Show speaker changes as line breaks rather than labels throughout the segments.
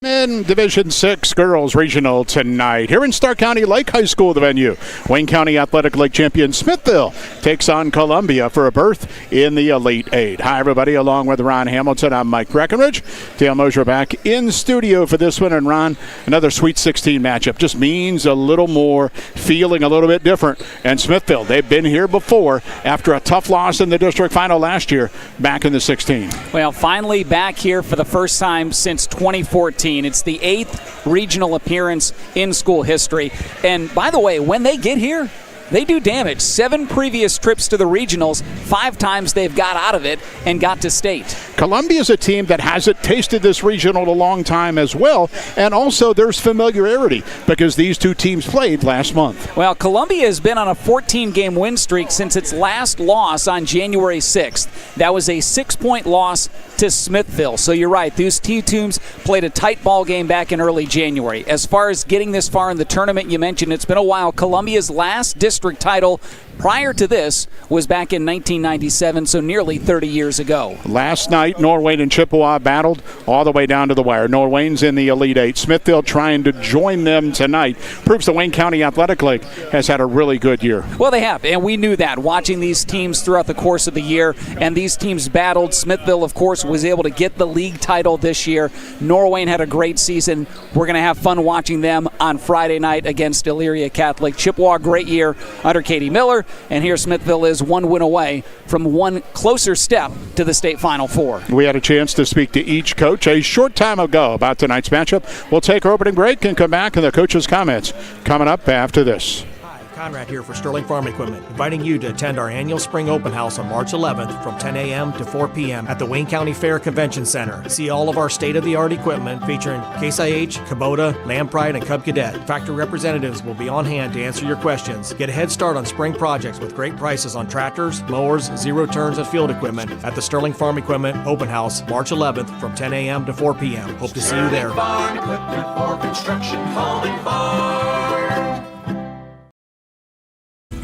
In Division 6 Girls Regional tonight, here in Stark County Lake High School, the venue. Wayne County Athletic League champion Smithville takes on Columbia for a berth in the Elite Eight. Hi, everybody. Along with Ron Hamilton, I'm Mike Breckenridge. Dale Mosier back in studio for this one. And Ron, another Sweet 16 matchup. Just means a little more, feeling a little bit different. And Smithville, they've been here before after a tough loss in the district final last year, back in the 16.
Well, finally back here for the first time since 2014. It's the 8th regional appearance in school history. And by the way, when they get here, they do damage. 7 previous trips to the regionals, 5 times they've got out of it and got to state.
Columbia's a team that hasn't tasted this regional a long time as well, and also there's familiarity because these two teams played last month.
Well, Columbia has been on a 14-game win streak since its last loss on January 6th. That was a 6-point loss to Smithville. So you're right, these two teams played a tight ball game back in early January. As far as getting this far in the tournament, you mentioned it's been a while. Columbia's last district title prior to this was back in 1997, so nearly 30 years ago.
Last night, Norwayne and Chippewa battled all the way down to the wire. Norwayne's in the Elite Eight. Smithville trying to join them tonight. Proves the Wayne County Athletic League has had a really good year.
Well, they have, and we knew that watching these teams throughout the course of the year, and these teams battled. Smithville, of course, was able to get the league title this year. Norwayne had a great season. We're going to have fun watching them on Friday night against Elyria Catholic. Chippewa, great year under Katie Miller. And here Smithville is one win away from one closer step to the state Final Four.
We had a chance to speak to each coach a short time ago about tonight's matchup. We'll take our opening break and come back, and the coaches' comments coming up after this.
Conrad here for Sterling Farm Equipment, inviting you to attend our annual spring open house on March 11th from 10 a.m. to 4 p.m. at the Wayne County Fair Convention Center. See all of our state-of-the-art equipment featuring Case IH, Kubota, Lampride, and Cub Cadet. Factory representatives will be on hand to answer your questions. Get a head start on spring projects with great prices on tractors, mowers, zero turns, and field equipment at the Sterling Farm Equipment Open House March 11th from 10 a.m. to 4 p.m. Hope to see you there.
Farm equipment for construction, home and farm.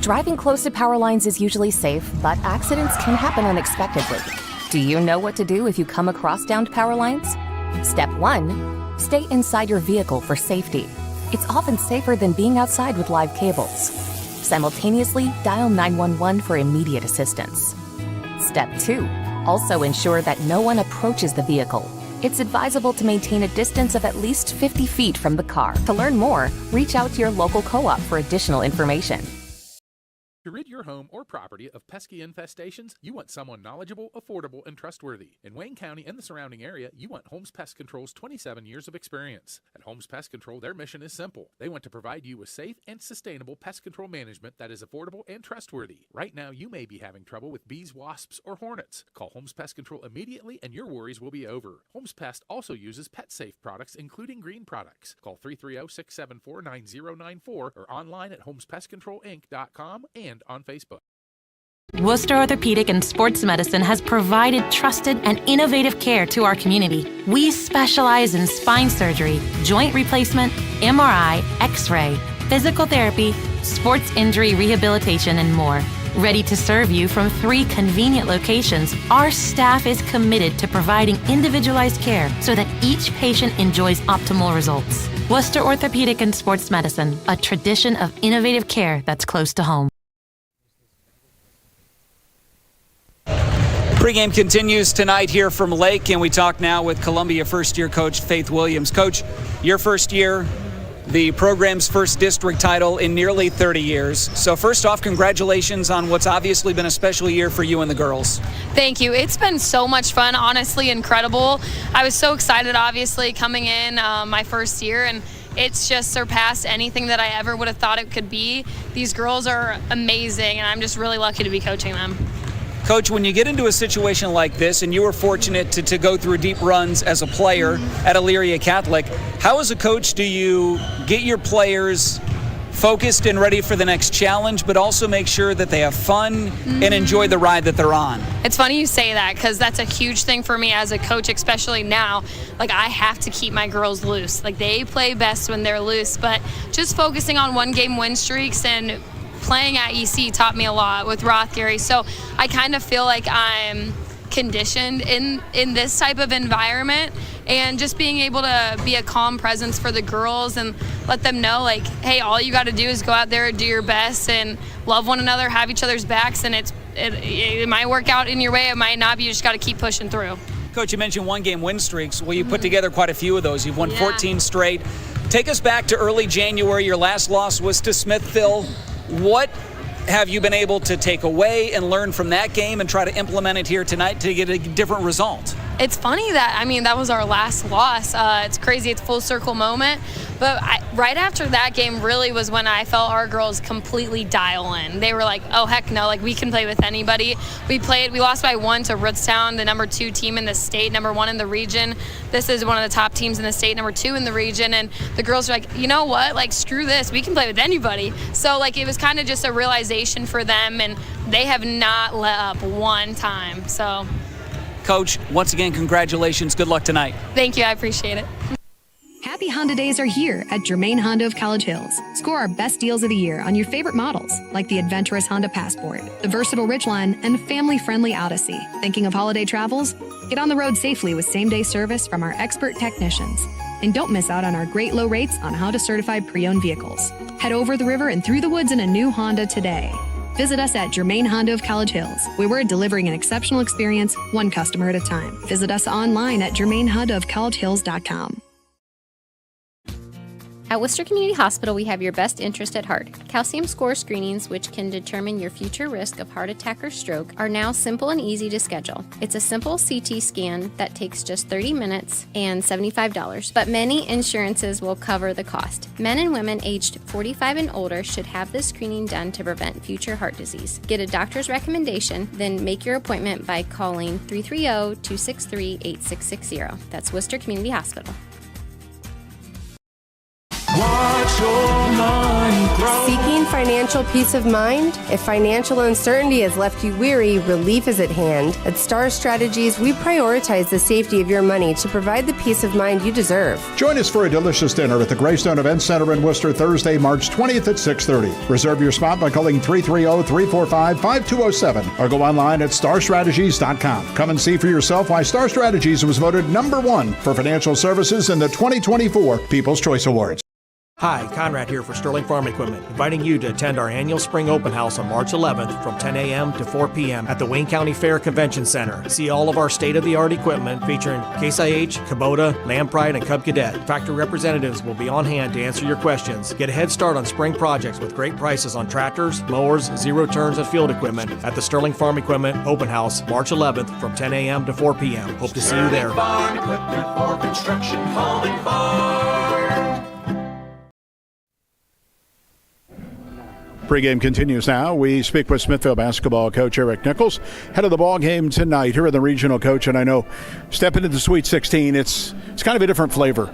Driving close to power lines is usually safe, but accidents can happen unexpectedly. Do you know what to do if you come across downed power lines? Step 1, stay inside your vehicle for safety. It's often safer than being outside with live cables. Simultaneously, dial 911 for immediate assistance. Step 2, also ensure that no one approaches the vehicle. It's advisable to maintain a distance of at least 50 feet from the car. To learn more, reach out to your local co-op for additional information.
To rid your home or property of pesky infestations, you want someone knowledgeable, affordable, and trustworthy. In Wayne County and the surrounding area, you want Holmes Pest Control's 27 years of experience. At Holmes Pest Control, their mission is simple. They want to provide you with safe and sustainable pest control management that is affordable and trustworthy. Right now, you may be having trouble with bees, wasps, or hornets. Call Holmes Pest Control immediately and your worries will be over. Holmes Pest also uses pet-safe products, including green products. Call 330-674-9094 or online at homespestcontrolinc.com and on Facebook.
Worcester Orthopedic and Sports Medicine has provided trusted and innovative care to our community. We specialize in spine surgery, joint replacement, MRI, X-ray, physical therapy, sports injury rehabilitation, and more. Ready to serve you from 3 convenient locations, our staff is committed to providing individualized care so that each patient enjoys optimal results. Worcester Orthopedic and Sports Medicine, a tradition of innovative care that's close to home.
Pregame continues tonight here from Lake, and we talk now with Columbia first-year coach Faith Williams. Coach, your first year, the program's first district title in nearly 30 years. So first off, congratulations on what's obviously been a special year for you and the girls.
Thank you. It's been so much fun, honestly incredible. I was so excited, obviously, coming in my first year, and it's just surpassed anything that I ever would have thought it could be. These girls are amazing, and I'm just really lucky to be coaching them.
Coach, when you get into a situation like this, and you were fortunate to go through deep runs as a player at Elyria Catholic, how as a coach do you get your players focused and ready for the next challenge, but also make sure that they have fun and enjoy the ride that they're on?
It's funny you say that, because that's a huge thing for me as a coach, especially now. Like, I have to keep my girls loose. Like, they play best when they're loose, but just focusing on one-game win streaks and playing at EC taught me a lot with Rothgary, so I kind of feel like I'm conditioned in this type of environment, and just being able to be a calm presence for the girls and let them know, like, hey, all you got to do is go out there and do your best and love one another, have each other's backs, and it might work out in your way, it might not, but you just got to keep pushing through.
Coach, you mentioned one-game win streaks. Well, you put together quite a few of those. You've won 14 straight. Take us back to early January. Your last loss was to Smithville. What have you been able to take away and learn from that game and try to implement it here tonight to get a different result?
It's funny that was our last loss. It's crazy. It's a full circle moment. But right after that game really was when I felt our girls completely dial in. They were like, oh, heck no, like we can play with anybody. We lost by 1 to Rootstown, the number 2 team in the state, number 1 in the region. This is one of the top teams in the state, number 2 in the region. And the girls were like, you know what, like screw this, we can play with anybody. So like it was kind of just a realization for them, and they have not let up one time. So,
Coach, once again, congratulations. Good luck tonight.
Thank you. I appreciate it.
Happy Honda Days are here at Germain Honda of College Hills. Score our best deals of the year on your favorite models, like the adventurous Honda Passport, the versatile Ridgeline, and family-friendly Odyssey. Thinking of holiday travels? Get on the road safely with same-day service from our expert technicians. And don't miss out on our great low rates on Honda certified pre-owned vehicles. Head over the river and through the woods in a new Honda today. Visit us at Germain Honda of College Hills, where we're delivering an exceptional experience, one customer at a time. Visit us online at germainhondaofcollegehills.com.
At Worcester Community Hospital, we have your best interest at heart. Calcium score screenings, which can determine your future risk of heart attack or stroke, are now simple and easy to schedule. It's a simple CT scan that takes just 30 minutes and $75, but many insurances will cover the cost. Men and women aged 45 and older should have this screening done to prevent future heart disease. Get a doctor's recommendation, then make your appointment by calling 330-263-8660. That's Worcester Community Hospital.
Watch your mind grow.
Seeking financial peace of mind? If financial uncertainty has left you weary, relief is at hand. At Star Strategies, we prioritize the safety of your money to provide the peace of mind you deserve.
Join us for a delicious dinner at the Greystone Event Center in Worcester Thursday, March 20th at 6:30. Reserve your spot by calling 330-345-5207 or go online at starstrategies.com. Come and see for yourself why Star Strategies was voted #1 for financial services in the 2024 People's Choice Awards.
Hi, Conrad here for Sterling Farm Equipment, inviting you to attend our annual spring open house on March 11th from 10 a.m. to 4 p.m. at the Wayne County Fair Convention Center. See all of our state-of-the-art equipment featuring Case IH, Kubota, Lampride, and Cub Cadet. Factory representatives will be on hand to answer your questions. Get a head start on spring projects with great prices on tractors, mowers, zero turns, and field equipment at the Sterling Farm Equipment Open House March 11th from 10 a.m. to 4 p.m. Hope to see you there.
Farm equipment for construction, home and farm.
Pregame continues now. We speak with Smithville basketball coach Eric Nichols, head of the ball game tonight. Here are the regional coach, and I know stepping into the Sweet 16, it's kind of a different flavor.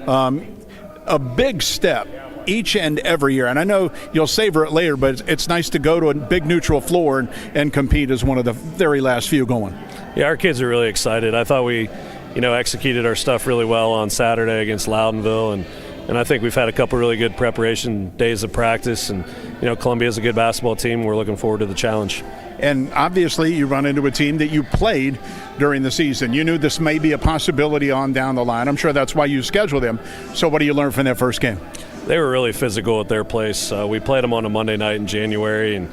A big step each and every year, and I know you'll savor it later, but it's nice to go to a big neutral floor and compete as one of the very last few going.
Yeah, our kids are really excited. I thought we, executed our stuff really well on Saturday against Loudonville, and I think we've had a couple really good preparation days of practice, and Columbia's a good basketball team. We're looking forward to the challenge.
And obviously you run into a team that you played during the season. You knew this may be a possibility on down the line. I'm sure that's why you scheduled them. So what do you learn from that first game?
They were really physical at their place. We played them on a Monday night in January, and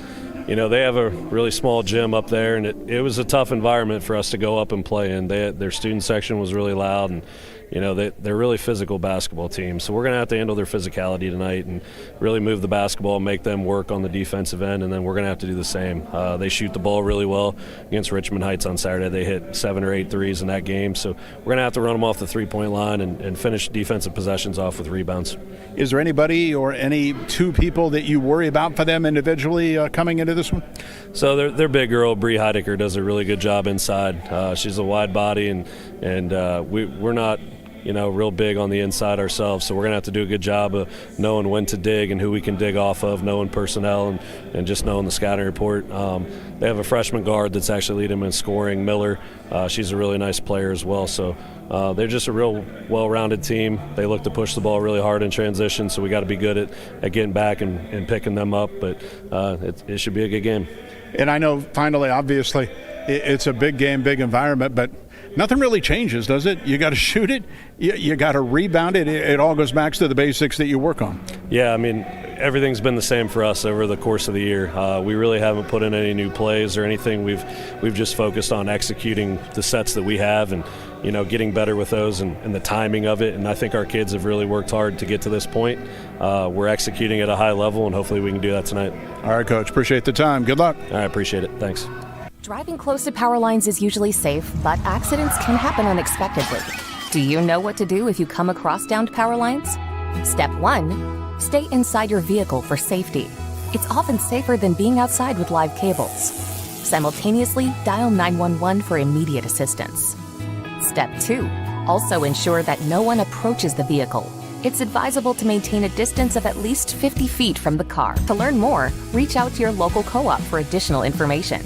they have a really small gym up there, and it was a tough environment for us to go up and play in. Their student section was really loud, and they're really physical basketball team. So we're going to have to handle their physicality tonight and really move the basketball, make them work on the defensive end, and then we're going to have to do the same. They shoot the ball really well against Richmond Heights on Saturday. They hit 7 or 8 threes in that game. So we're going to have to run them off the three-point line and finish defensive possessions off with rebounds.
Is there anybody or any two people that you worry about for them individually coming into this one?
So their big girl, Bree Heidecker, does a really good job inside. She's a wide body, and we're not real big on the inside ourselves, so we're going to have to do a good job of knowing when to dig and who we can dig off of, knowing personnel, and just knowing the scouting report. They have a freshman guard that's actually leading them in scoring, Miller. She's a really nice player as well, so they're just a real well-rounded team. They look to push the ball really hard in transition, so we got to be good at getting back and picking them up, but it should be a good game.
And I know, finally, obviously, it's a big game, big environment, but Nothing really changes, does it? You got to shoot it, you got to rebound it. It all goes back to the basics that you work on.
Yeah, I mean, everything's been the same for us over the course of the year. We really haven't put in any new plays or anything. We've just focused on executing the sets that we have and, getting better with those and the timing of it. And I think our kids have really worked hard to get to this point. We're executing at a high level, and hopefully we can do that tonight.
All right, Coach. Appreciate the time. Good luck.
I appreciate it. Thanks.
Driving close to power lines is usually safe, but accidents can happen unexpectedly. Do you know what to do if you come across downed power lines? Step 1. Stay inside your vehicle for safety. It's often safer than being outside with live cables. Simultaneously, dial 911 for immediate assistance. Step 2. Also ensure that no one approaches the vehicle. It's advisable to maintain a distance of at least 50 feet from the car. To learn more, reach out to your local co-op for additional information.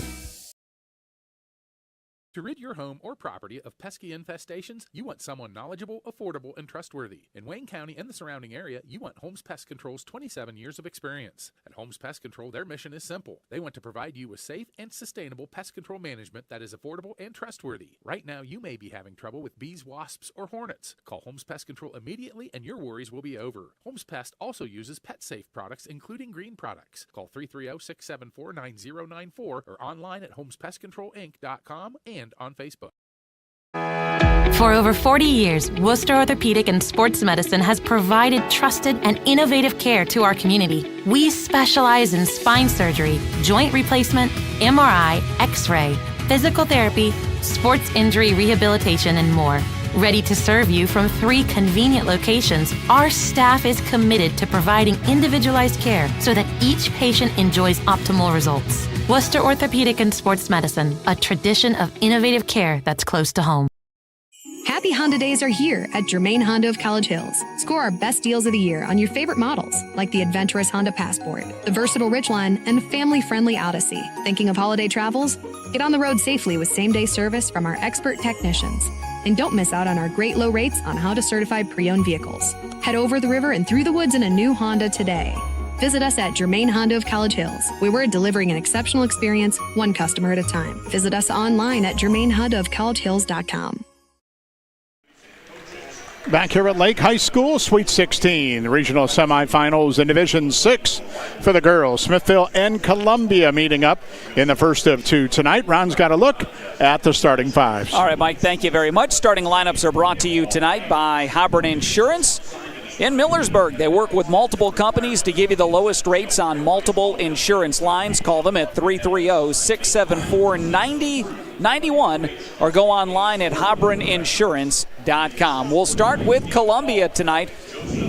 To rid your home or property of pesky infestations, you want someone knowledgeable, affordable, and trustworthy. In Wayne County and the surrounding area, you want Holmes Pest Control's 27 years of experience. At Holmes Pest Control, their mission is simple. They want to provide you with safe and sustainable pest control management that is affordable and trustworthy. Right now, you may be having trouble with bees, wasps, or hornets. Call Holmes Pest Control immediately and your worries will be over. Holmes Pest also uses pet-safe products, including green products. Call 330-674-9094 or online at homespestcontrolinc.com and on Facebook.
For over 40 years, Worcester Orthopedic and Sports Medicine has provided trusted and innovative care to our community. We specialize in spine surgery, joint replacement, MRI, X-ray, physical therapy, sports injury rehabilitation, and more. Ready to serve you from 3 convenient locations, our staff is committed to providing individualized care so that each patient enjoys optimal results. Worcester Orthopedic and Sports Medicine, a tradition of innovative care that's close to home.
Happy Honda Days are here at Germain Honda of College Hills. Score our best deals of the year on your favorite models, like the adventurous Honda Passport, the versatile Ridgeline, and family-friendly Odyssey. Thinking of holiday travels? Get on the road safely with same-day service from our expert technicians. And don't miss out on our great low rates on Honda certified pre-owned vehicles. Head over the river and through the woods in a new Honda today. Visit us at Germain Honda of College Hills, where we're delivering an exceptional experience, one customer at a time. Visit us online at germainhondaofcollegehills.com.
Back here at Lake High School, Sweet 16, the regional semifinals in Division 6 for the girls. Smithville and Columbia meeting up in the first of 2 tonight. Ron's got a look at the starting 5s.
All right, Mike, thank you very much. Starting lineups are brought to you tonight by Hobron Insurance. In Millersburg, they work with multiple companies to give you the lowest rates on multiple insurance lines. Call them at 330-674-9091 or go online at hobroninsurance.com. We'll start with Columbia tonight,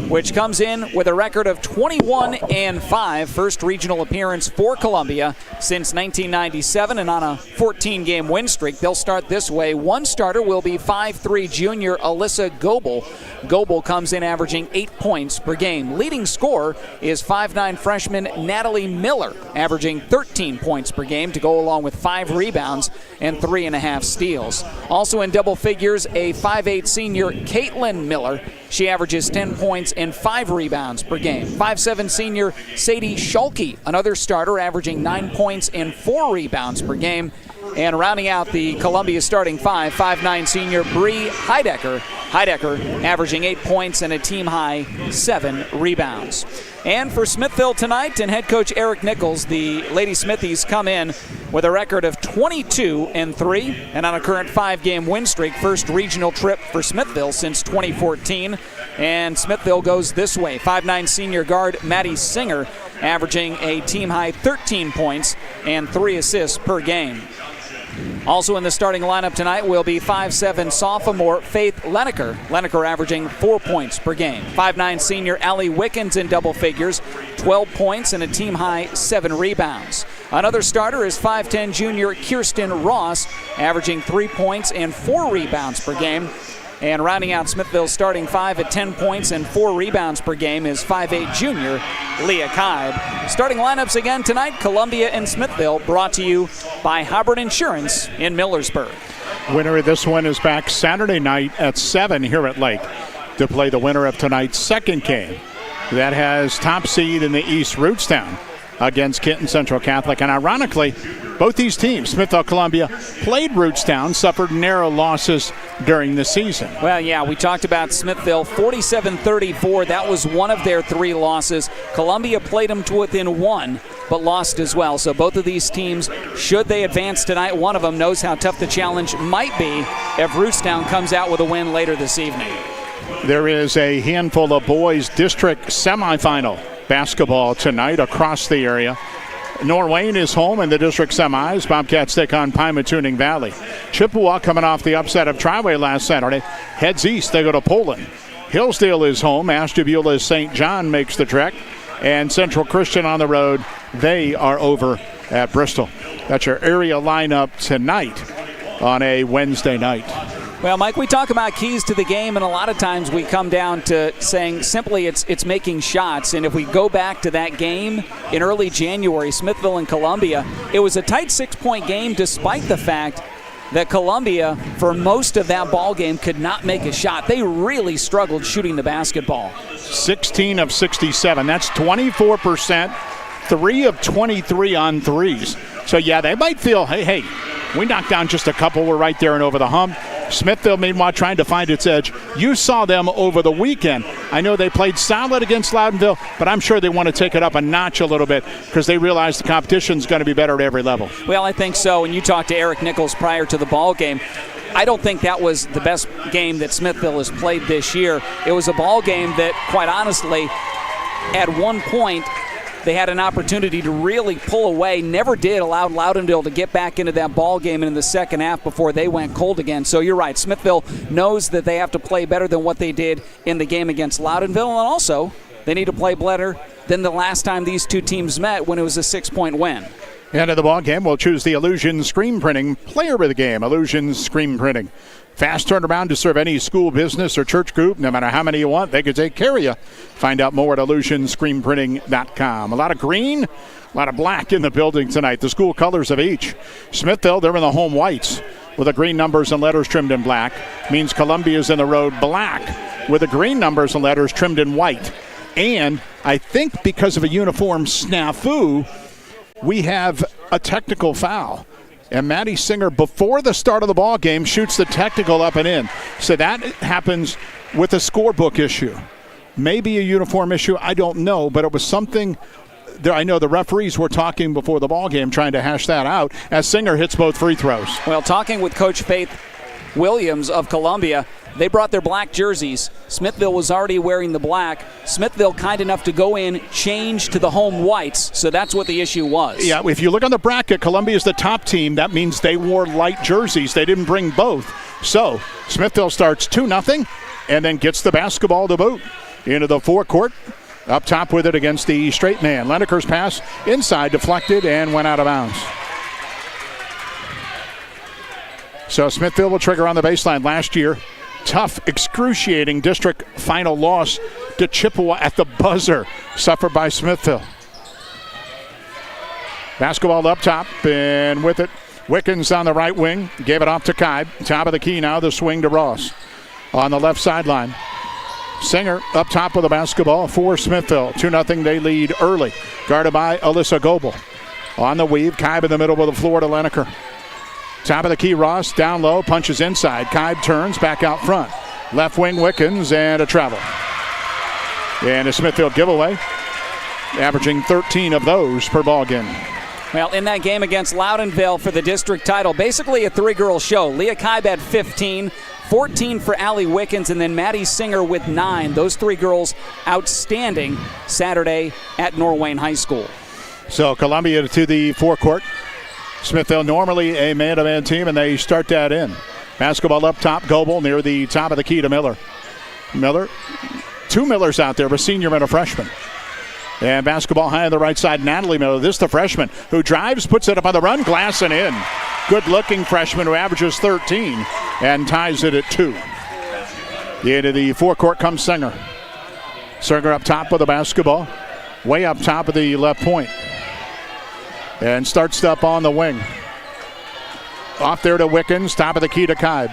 which comes in with a record of 21-5. First regional appearance for Columbia since 1997 and on a 14-game win streak. They'll start this way. One starter will be 5'3" junior Alyssa Goebel. Goebel comes in averaging 8 points per game. Leading scorer is 5'9" freshman Natalie Miller, averaging 13 points per game to go along with 5 rebounds and 3.5 steals. Also in double figures, a 5'8" senior Caitlin Miller. She averages 10 points and 5 rebounds per game. 5'7" senior Sadie Schulke, another starter, averaging 9 points and 4 rebounds per game. And rounding out the Columbia starting 5, 5'9" senior Bree Heidecker. Heidecker averaging 8 points and a team-high 7 rebounds. And for Smithville tonight and head coach Eric Nichols, the Lady Smithies come in with a record of 22-3 and on a current 5-game win streak. First regional trip for Smithville since 2014. And Smithville goes this way. 5'9" senior guard Maddie Singer averaging a team-high 13 points and 3 assists per game. Also in the starting lineup tonight will be 5'7" sophomore Faith Leneker. Leneker averaging 4 points per game. 5'9" senior Allie Wickens in double figures, 12 points and a team-high 7 rebounds. Another starter is 5'10" junior Kirsten Ross, averaging 3 points and 4 rebounds per game. And rounding out Smithville's starting 5 at 10 points and 4 rebounds per game is 5'8" junior Leah Kibe. Starting lineups again tonight, Columbia and Smithville, brought to you by Hobron Insurance in Millersburg.
Winner of this one is back Saturday night at 7 here at Lake to play the winner of tonight's second game. That has top seed in the East Rootstown against Kenton Central Catholic. And ironically, both these teams, Smithville Columbia, played Rootstown, suffered narrow losses during the season.
Well, yeah, we talked about Smithville, 47-34. That was one of their 3 losses. Columbia played them to within 1, but lost as well. So both of these teams, should they advance tonight, one of them knows how tough the challenge might be if Rootstown comes out with a win later this evening.
There is a handful of boys district semifinal basketball tonight across the area. Norwayne is home in the district semis. Bobcats take on Pymatuning Valley. Chippewa, coming off the upset of Triway last Saturday, heads east. They go to Poland. Hillsdale is home. Ashtabula St. John makes the trek. And Central Christian on the road. They are over at Bristol. That's your area lineup tonight on a Wednesday night.
Well, Mike, we talk about keys to the game, and a lot of times we come down to saying simply it's making shots. And if we go back to that game in early January, Smithville and Columbia, it was a tight 6-point game despite the fact that Columbia, for most of that ball game, could not make a shot. They really struggled shooting the basketball.
16 of 67. That's 24%, 3 of 23 on threes. So, yeah, they might feel, hey, we knocked down just a couple. We're right there and over the hump. Smithville, meanwhile, trying to find its edge. You saw them over the weekend. I know they played solid against Loudonville, but I'm sure they want to take it up a notch a little bit because they realize the competition's going to be better at every level.
Well, I think so. And you talked to Eric Nichols prior to the ball game. I don't think that was the best game that Smithville has played this year. It was a ball game that, quite honestly, at one point, they had an opportunity to really pull away, never did allow Loudonville to get back into that ball game in the second half before they went cold again. So you're right, Smithville knows that they have to play better than what they did in the game against Loudonville, and also they need to play better than the last time these two teams met when it was a 6-point win.
End of the ball game, we'll choose the Illusion Screen Printing player of the game. Illusion Screen Printing. Fast turnaround to serve any school, business, or church group. No matter how many you want, they could take care of you. Find out more at illusionscreenprinting.com. A lot of green, a lot of black in the building tonight. The school colors of each. Smithville, they're in the home whites with the green numbers and letters trimmed in black. Means Columbia's in the road black with the green numbers and letters trimmed in white. And I think because of a uniform snafu, we have a technical foul. And Maddie Singer, before the start of the ball game, shoots the technical up and in. So that happens with a scorebook issue. Maybe a uniform issue, I don't know, but it was something there. I know the referees were talking before the ball game, trying to hash that out as Singer hits both free throws.
Well, talking with Coach Faith Williams of Columbia, they brought their black jerseys. Smithville was already wearing the black. Smithville kind enough to go in, change to the home whites, so that's what the issue was.
Yeah, if you look on the bracket, Columbia is the top team. That means they wore light jerseys. They didn't bring both. So Smithville starts 2-0 and then gets the basketball to boot into the forecourt. Up top with it against the straight man. Lineker's pass inside, deflected, and went out of bounds. So Smithville will trigger on the baseline. Last year, tough, excruciating district final loss to Chippewa at the buzzer, suffered by Smithville. Basketball up top, and with it, Wickens on the right wing, gave it off to Kaib. Top of the key now, the swing to Ross on the left sideline. Singer up top with the basketball for Smithville. 2-0, they lead early. Guarded by Alyssa Goebel. On the weave, Kaib in the middle of the floor to Lineker. Top of the key, Ross down low, punches inside. Kaib turns back out front. Left wing, Wickens, and a travel. And a Smithville giveaway, averaging 13 of those per ball game.
Well, in that game against Loudonville for the district title, basically a three-girl show. Leah Kaib had 15, 14 for Allie Wickens, and then Maddie Singer with 9. Those three girls outstanding Saturday at Norwayne High School.
So Columbia to the forecourt. Smithville normally a man-to-man team, and they start that in. Basketball up top, Goebel near the top of the key to Miller. Miller, two Millers out there, a senior and a freshman. And basketball high on the right side, Natalie Miller. This the freshman who drives, puts it up on the run, glass and in. Good-looking freshman who averages 13 and ties it at 2. Into the forecourt comes Singer. Singer up top with the basketball, way up top of the left point. And starts up on the wing. Off there to Wickens, top of the key to Kaib.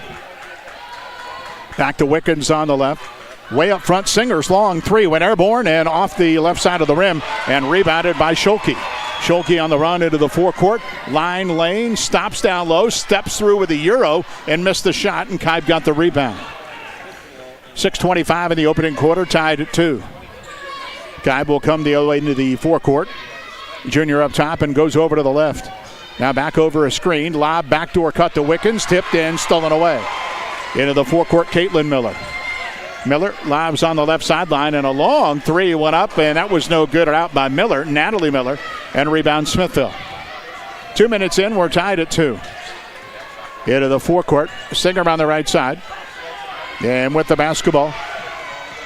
Back to Wickens on the left. Way up front, Singer's long three went airborne and off the left side of the rim and rebounded by Schulke. Scholke on the run into the forecourt. Line lane, stops down low, steps through with a Euro and missed the shot, and Kibe got the rebound. 6:25 in the opening quarter, tied at 2. Kibe will come the other way into the forecourt. Junior up top and goes over to the left. Now back over a screen. Lob, backdoor cut to Wickens. Tipped in, stolen away. Into the forecourt, Caitlin Miller. Miller lobs on the left sideline, and a long three went up, and that was no good. Out by Miller, Natalie Miller, and rebound Smithville. 2 minutes in, we're tied at 2. Into the forecourt, Singer on the right side. And with the basketball,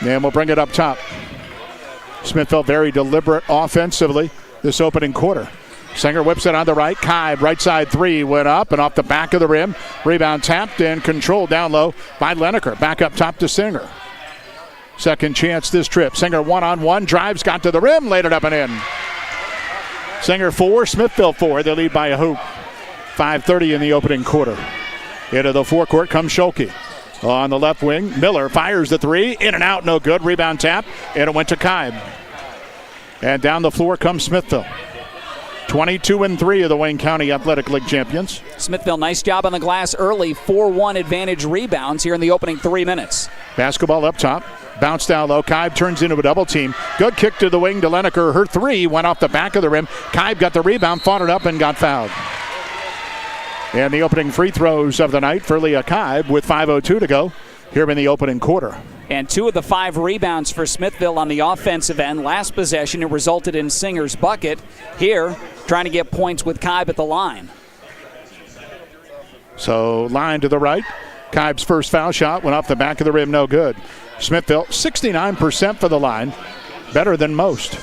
and we'll bring it up top. Smithville very deliberate offensively this opening quarter. Singer whips it on the right. Kibe, right side three, went up and off the back of the rim. Rebound tapped and controlled down low by Lineker. Back up top to Singer. Second chance this trip. Singer one-on-one, drives, got to the rim, laid it up and in. Singer 4, Smithville 4. They lead by a hoop. 5:30 in the opening quarter. Into the forecourt comes Scholke. On the left wing, Miller fires the three. In and out, no good. Rebound tap, and it went to Kibe. And down the floor comes Smithville. 22-3 of the Wayne County Athletic League champions.
Smithville, nice job on the glass early. 4-1 advantage rebounds here in the opening 3 minutes.
Basketball up top. Bounce down low. Kibe turns into a double team. Good kick to the wing to Lineker. Her three went off the back of the rim. Kibe got the rebound, fought it up, and got fouled. And the opening free throws of the night for Leah Kibe with 5:02 to go here in the opening quarter.
And 2 of the 5 rebounds for Smithville on the offensive end. Last possession, it resulted in Singer's bucket. Here, trying to get points with Kibe at the line.
So line to the right. Kibe's first foul shot went off the back of the rim, no good. Smithville, 69% for the line, better than most.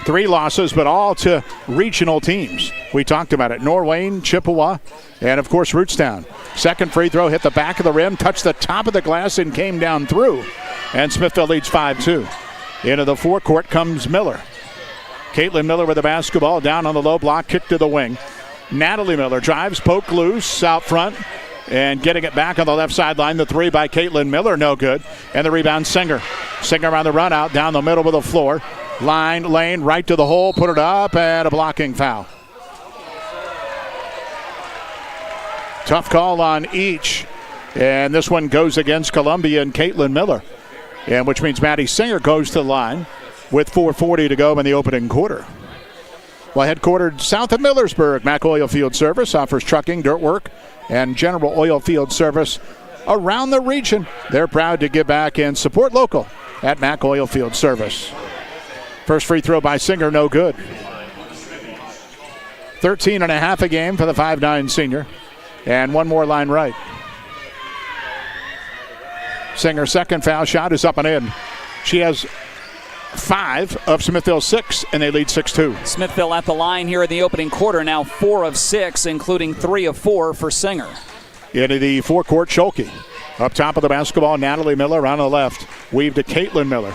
3 losses, but all to regional teams. We talked about it. Norwayne, Chippewa, and of course Rootstown. Second free throw hit the back of the rim, touched the top of the glass, and came down through. And Smithville leads 5-2. Into the forecourt comes Miller. Caitlin Miller with the basketball, down on the low block, kick to the wing. Natalie Miller drives, poke loose out front, and getting it back on the left sideline. The three by Caitlin Miller, no good. And the rebound, Singer. Singer on the run out, down the middle of the floor. Line, lane, right to the hole, put it up, and a blocking foul. Tough call on each. And this one goes against Columbia and Caitlin Miller. And which means Maddie Singer goes to the line with 4:40 to go in the opening quarter. Well, headquartered south of Millersburg, Mack Oil Field Service offers trucking, dirt work, and general oil field service around the region. They're proud to give back and support local at Mack Oil Field Service. First free throw by Singer, no good. 13.5 a game for the 5'9 senior. And one more line right. Singer's second foul shot is up and in. She has 5 of Smithville's 6, and they lead 6-2.
Smithville at the line here in the opening quarter, now 4 of 6, including 3 of 4 for Singer.
Into the forecourt, Scholke. Up top of the basketball, Natalie Miller on the left. Weave to Caitlin Miller.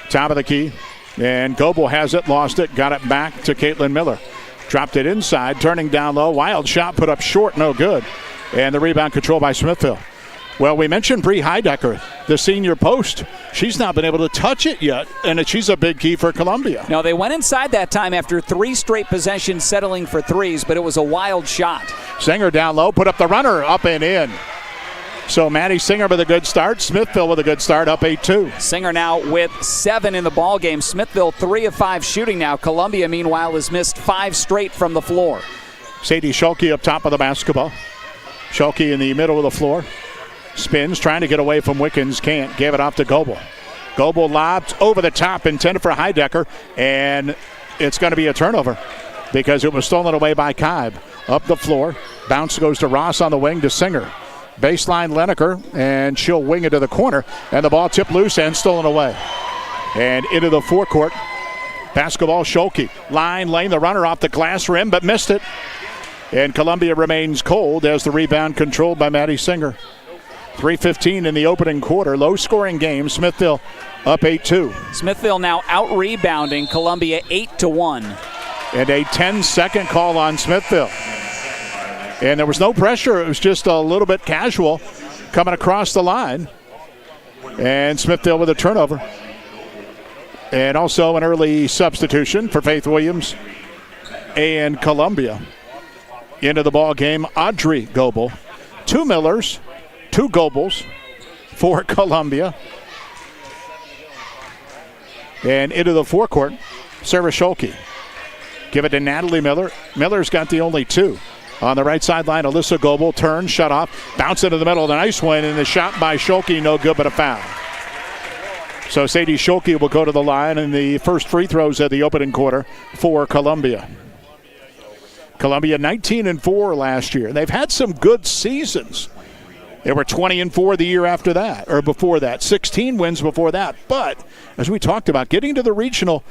Top of the key, and Goebel has it, lost it, got it back to Caitlin Miller. Dropped it inside, turning down low. Wild shot put up short, no good. And the rebound controlled by Smithville. Well, we mentioned Bree Heidecker, the senior post. She's not been able to touch it yet, and she's a big key for Columbia.
No, they went inside that time after 3 straight possessions settling for threes, but it was a wild shot.
Singer down low, put up the runner, up and in. So Maddie Singer with a good start. Smithville with a good start, up 8-2.
Singer now with 7 in the ball game. Smithville 3 of 5 shooting now. Columbia, meanwhile, has missed 5 straight from the floor.
Sadie Scholke up top of the basketball. Scholke in the middle of the floor. Spins, trying to get away from Wickens. Can't. Gave it off to Goebel. Goebel lobbed over the top, intended for Heidecker, and it's going to be a turnover because it was stolen away by Kibe. Up the floor. Bounce goes to Ross on the wing to Singer. Baseline Lineker, and she'll wing it to the corner, and the ball tipped loose and stolen away. And into the forecourt, basketball, Scholke. Line, lane, the runner off the glass rim, but missed it. And Columbia remains cold as the rebound controlled by Maddie Singer. 3:15 in the opening quarter. Low-scoring game. Smithville up 8-2.
Smithville now out-rebounding Columbia 8-1.
And a 10-second call on Smithville. And there was no pressure. It was just a little bit casual coming across the line. And Smithville with a turnover. And also an early substitution for Faith Williams and Columbia. Into the ball game, Audrey Goebel. 2 Millers, 2 Goebels for Columbia. And into the forecourt, Sarah Schulke. Give it to Natalie Miller. Miller's got the only 2. On the right sideline, Alyssa Goebel turns, shut off, bounce into the middle, the nice one, and the shot by Schulke, no good but a foul. So Sadie Schulke will go to the line in the first free throws of the opening quarter for Columbia. Columbia 19-4 last year. They've had some good seasons. They were 20-4 the year after that, or before that. 16 wins before that. But as we talked about, getting to the regional,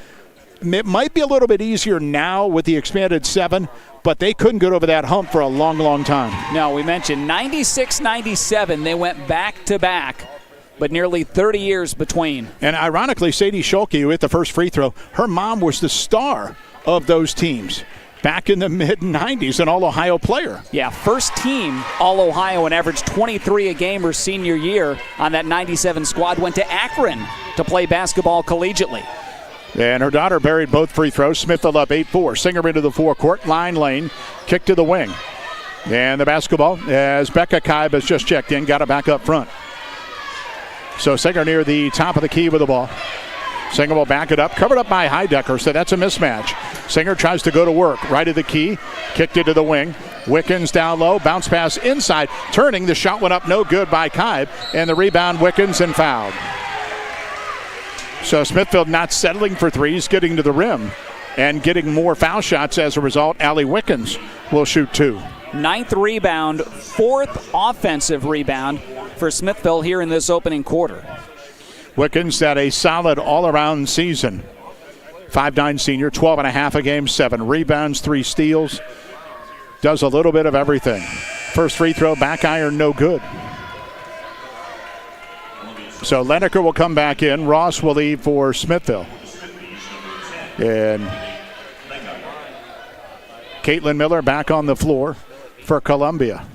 it might be a little bit easier now with the expanded 7, but they couldn't get over that hump for a long, long time.
No, we mentioned 96-97. They went back-to-back, but nearly 30 years between.
And ironically, Sadie Schulke, who hit the first free throw, her mom was the star of those teams back in the mid-90s, an All-Ohio player.
Yeah, first team All-Ohio and averaged 23 a game her senior year on that 97 squad. Went to Akron to play basketball collegiately.
And her daughter buried both free throws. Smithville up 8-4. Singer into the forecourt. Line lane. Kick to the wing. And the basketball, as Becca Kaib has just checked in, got it back up front. So Singer near the top of the key with the ball. Singer will back it up. Covered up by Heidecker, so that's a mismatch. Singer tries to go to work. Right of the key. Kicked it to the wing. Wickens down low. Bounce pass inside. Turning. The shot went up no good by Kaib. And the rebound, Wickens, and fouled. So Smithfield not settling for threes, getting to the rim, and getting more foul shots as a result. Allie Wickens will shoot 2.
9th rebound, 4th offensive rebound for Smithville here in this opening quarter.
Wickens had a solid all-around season. 5'9" senior, 12.5 a game, 7 rebounds, 3 steals. Does a little bit of everything. First free throw, back iron, no good. So Leneker will come back in. Ross will leave for Smithville. And Caitlin Miller back on the floor for Columbia.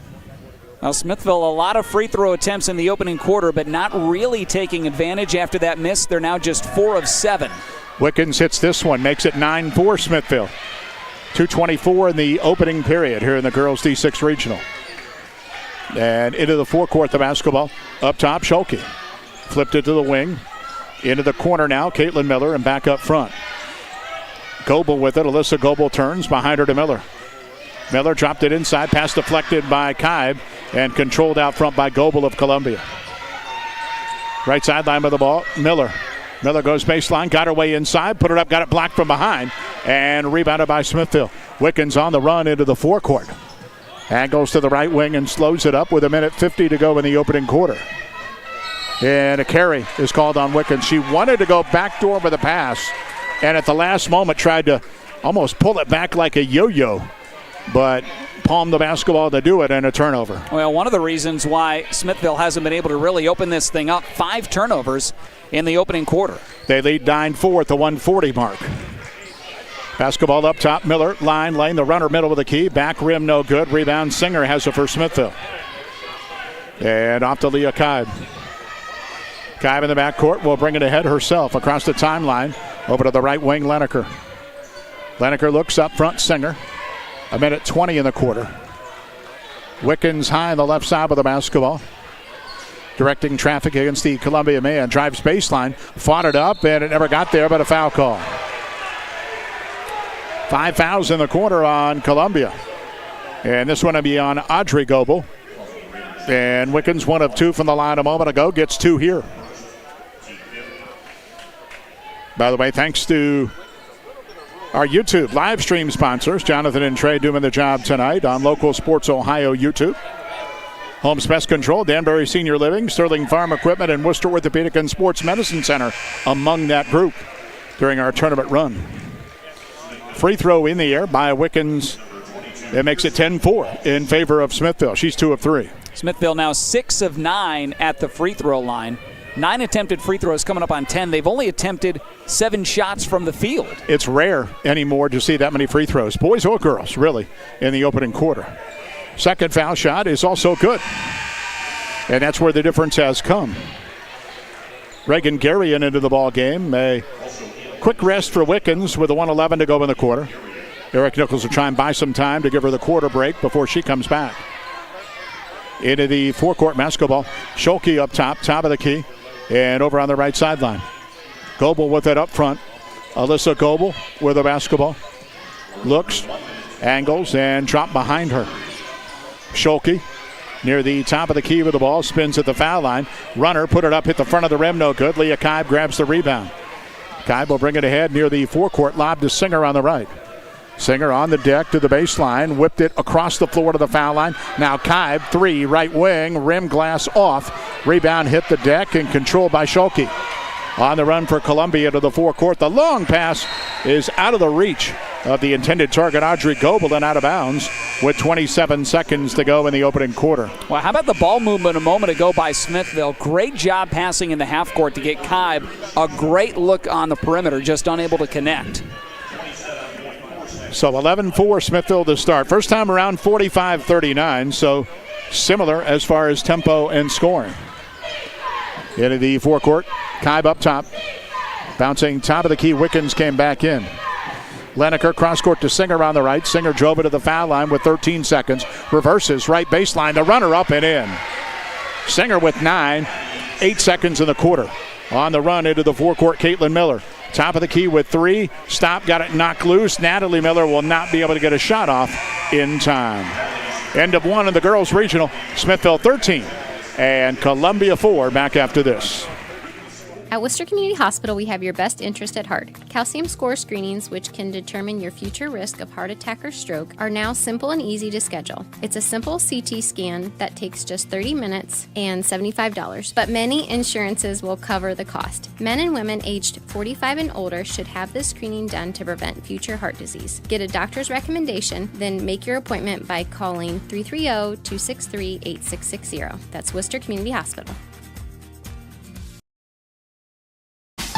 Now Smithville, a lot of free throw attempts in the opening quarter, but not really taking advantage after that miss. They're now just 4 of 7.
Wickens hits this one, makes it 9-4 Smithville. 2:24 in the opening period here in the girls D6 regional. And into the forecourt, the basketball. Up top, Schulke. Flipped it to the wing. Into the corner now, Caitlin Miller, and back up front. Goebel with it. Alyssa Goebel turns behind her to Miller. Miller dropped it inside. Pass deflected by Kaib and controlled out front by Goebel of Columbia. Right sideline with the ball. Miller. Miller goes baseline. Got her way inside. Put it up. Got it blocked from behind. And rebounded by Smithville. Wickens on the run into the forecourt. Angles to the right wing and slows it up with 1:50 to go in the opening quarter. And a carry is called on Wickens. She wanted to go backdoor with a pass, and at the last moment tried to almost pull it back like a yo-yo, but palmed the basketball to do it, and a turnover.
Well, one of the reasons why Smithville hasn't been able to really open this thing up, 5 turnovers in the opening quarter.
They lead 9-4 at the 1:40 mark. Basketball up top, Miller, line lane, the runner middle of the key, back rim no good, rebound, Singer has it for Smithville. And off to Leah Kaib. Kaib in the backcourt will bring it ahead herself across the timeline. Over to the right wing, Leneker. Leneker looks up front, Singer. 1:20 in the quarter. Wickens high on the left side of the basketball. Directing traffic against the Columbia man. Drives baseline, fought it up, and it never got there, but a foul call. 5 fouls in the quarter on Columbia. And this one will be on Audrey Goebel. And Wickens, 1 of 2 from the line a moment ago, gets 2 here. By the way, thanks to our YouTube live stream sponsors, Jonathan and Trey doing the job tonight on Local Sports Ohio YouTube. Holmes Pest Control, Danbury Senior Living, Sterling Farm Equipment, and Worcester Orthopedic and Sports Medicine Center among that group during our tournament run. Free throw in the air by Wickens. It makes it 10-4 in favor of Smithville. She's 2 of 3.
Smithville now 6 of 9 at the free throw line. 9 attempted free throws coming up on 10. They've only attempted 7 shots from the field.
It's rare anymore to see that many free throws, boys or girls, really, in the opening quarter. Second foul shot is also good. And that's where the difference has come. Reagan Garrion into the ball game. A quick rest for Wickens with a 1:11 to go in the quarter. Eric Nichols will try and buy some time to give her the quarter break before she comes back. Into the forecourt basketball. Schulke up top of the key, and over on the right sideline. Goebel with it up front. Alyssa Goebel with the basketball. Looks, angles, and drop behind her. Schulke near the top of the key with the ball, spins at the foul line. Runner put it up, hit the front of the rim, no good. Leah Kibe grabs the rebound. Kibe will bring it ahead near the forecourt, lob to Singer on the right. Singer on the deck to the baseline, whipped it across the floor to the foul line. Now Kibe, three, right wing, rim glass off. Rebound hit the deck and controlled by Schulke. On the run for Columbia to the forecourt. The long pass is out of the reach of the intended target, Audrey Goebel, and out of bounds with 27 seconds to go in the opening quarter.
Well, how about the ball movement a moment ago by Smithville? Great job passing in the half court to get Kibe a great look on the perimeter, just unable to connect.
So 11-4 Smithville to start. First time around 45-39, so similar as far as tempo and scoring. Into the forecourt, Kibe up top. Bouncing top of the key, Wickens came back in. Leneker cross court to Singer on the right. Singer drove it to the foul line with 13 seconds. Reverses, right baseline, the runner up and in. Singer with 9, 8 seconds in the quarter. On the run into the forecourt, Caitlin Miller. Top of the key with 3. Stop, got it knocked loose. Natalie Miller will not be able to get a shot off in time. End of one in the girls' regional. Smithville 13 and Columbia 4 back after this.
At Worcester Community Hospital, we have your best interest at heart. Calcium score screenings, which can determine your future risk of heart attack or stroke, are now simple and easy to schedule. It's a simple CT scan that takes just 30 minutes and $75, but many insurances will cover the cost. Men and women aged 45 and older should have this screening done to prevent future heart disease. Get a doctor's recommendation, then make your appointment by calling 330-263-8660. That's Worcester Community Hospital.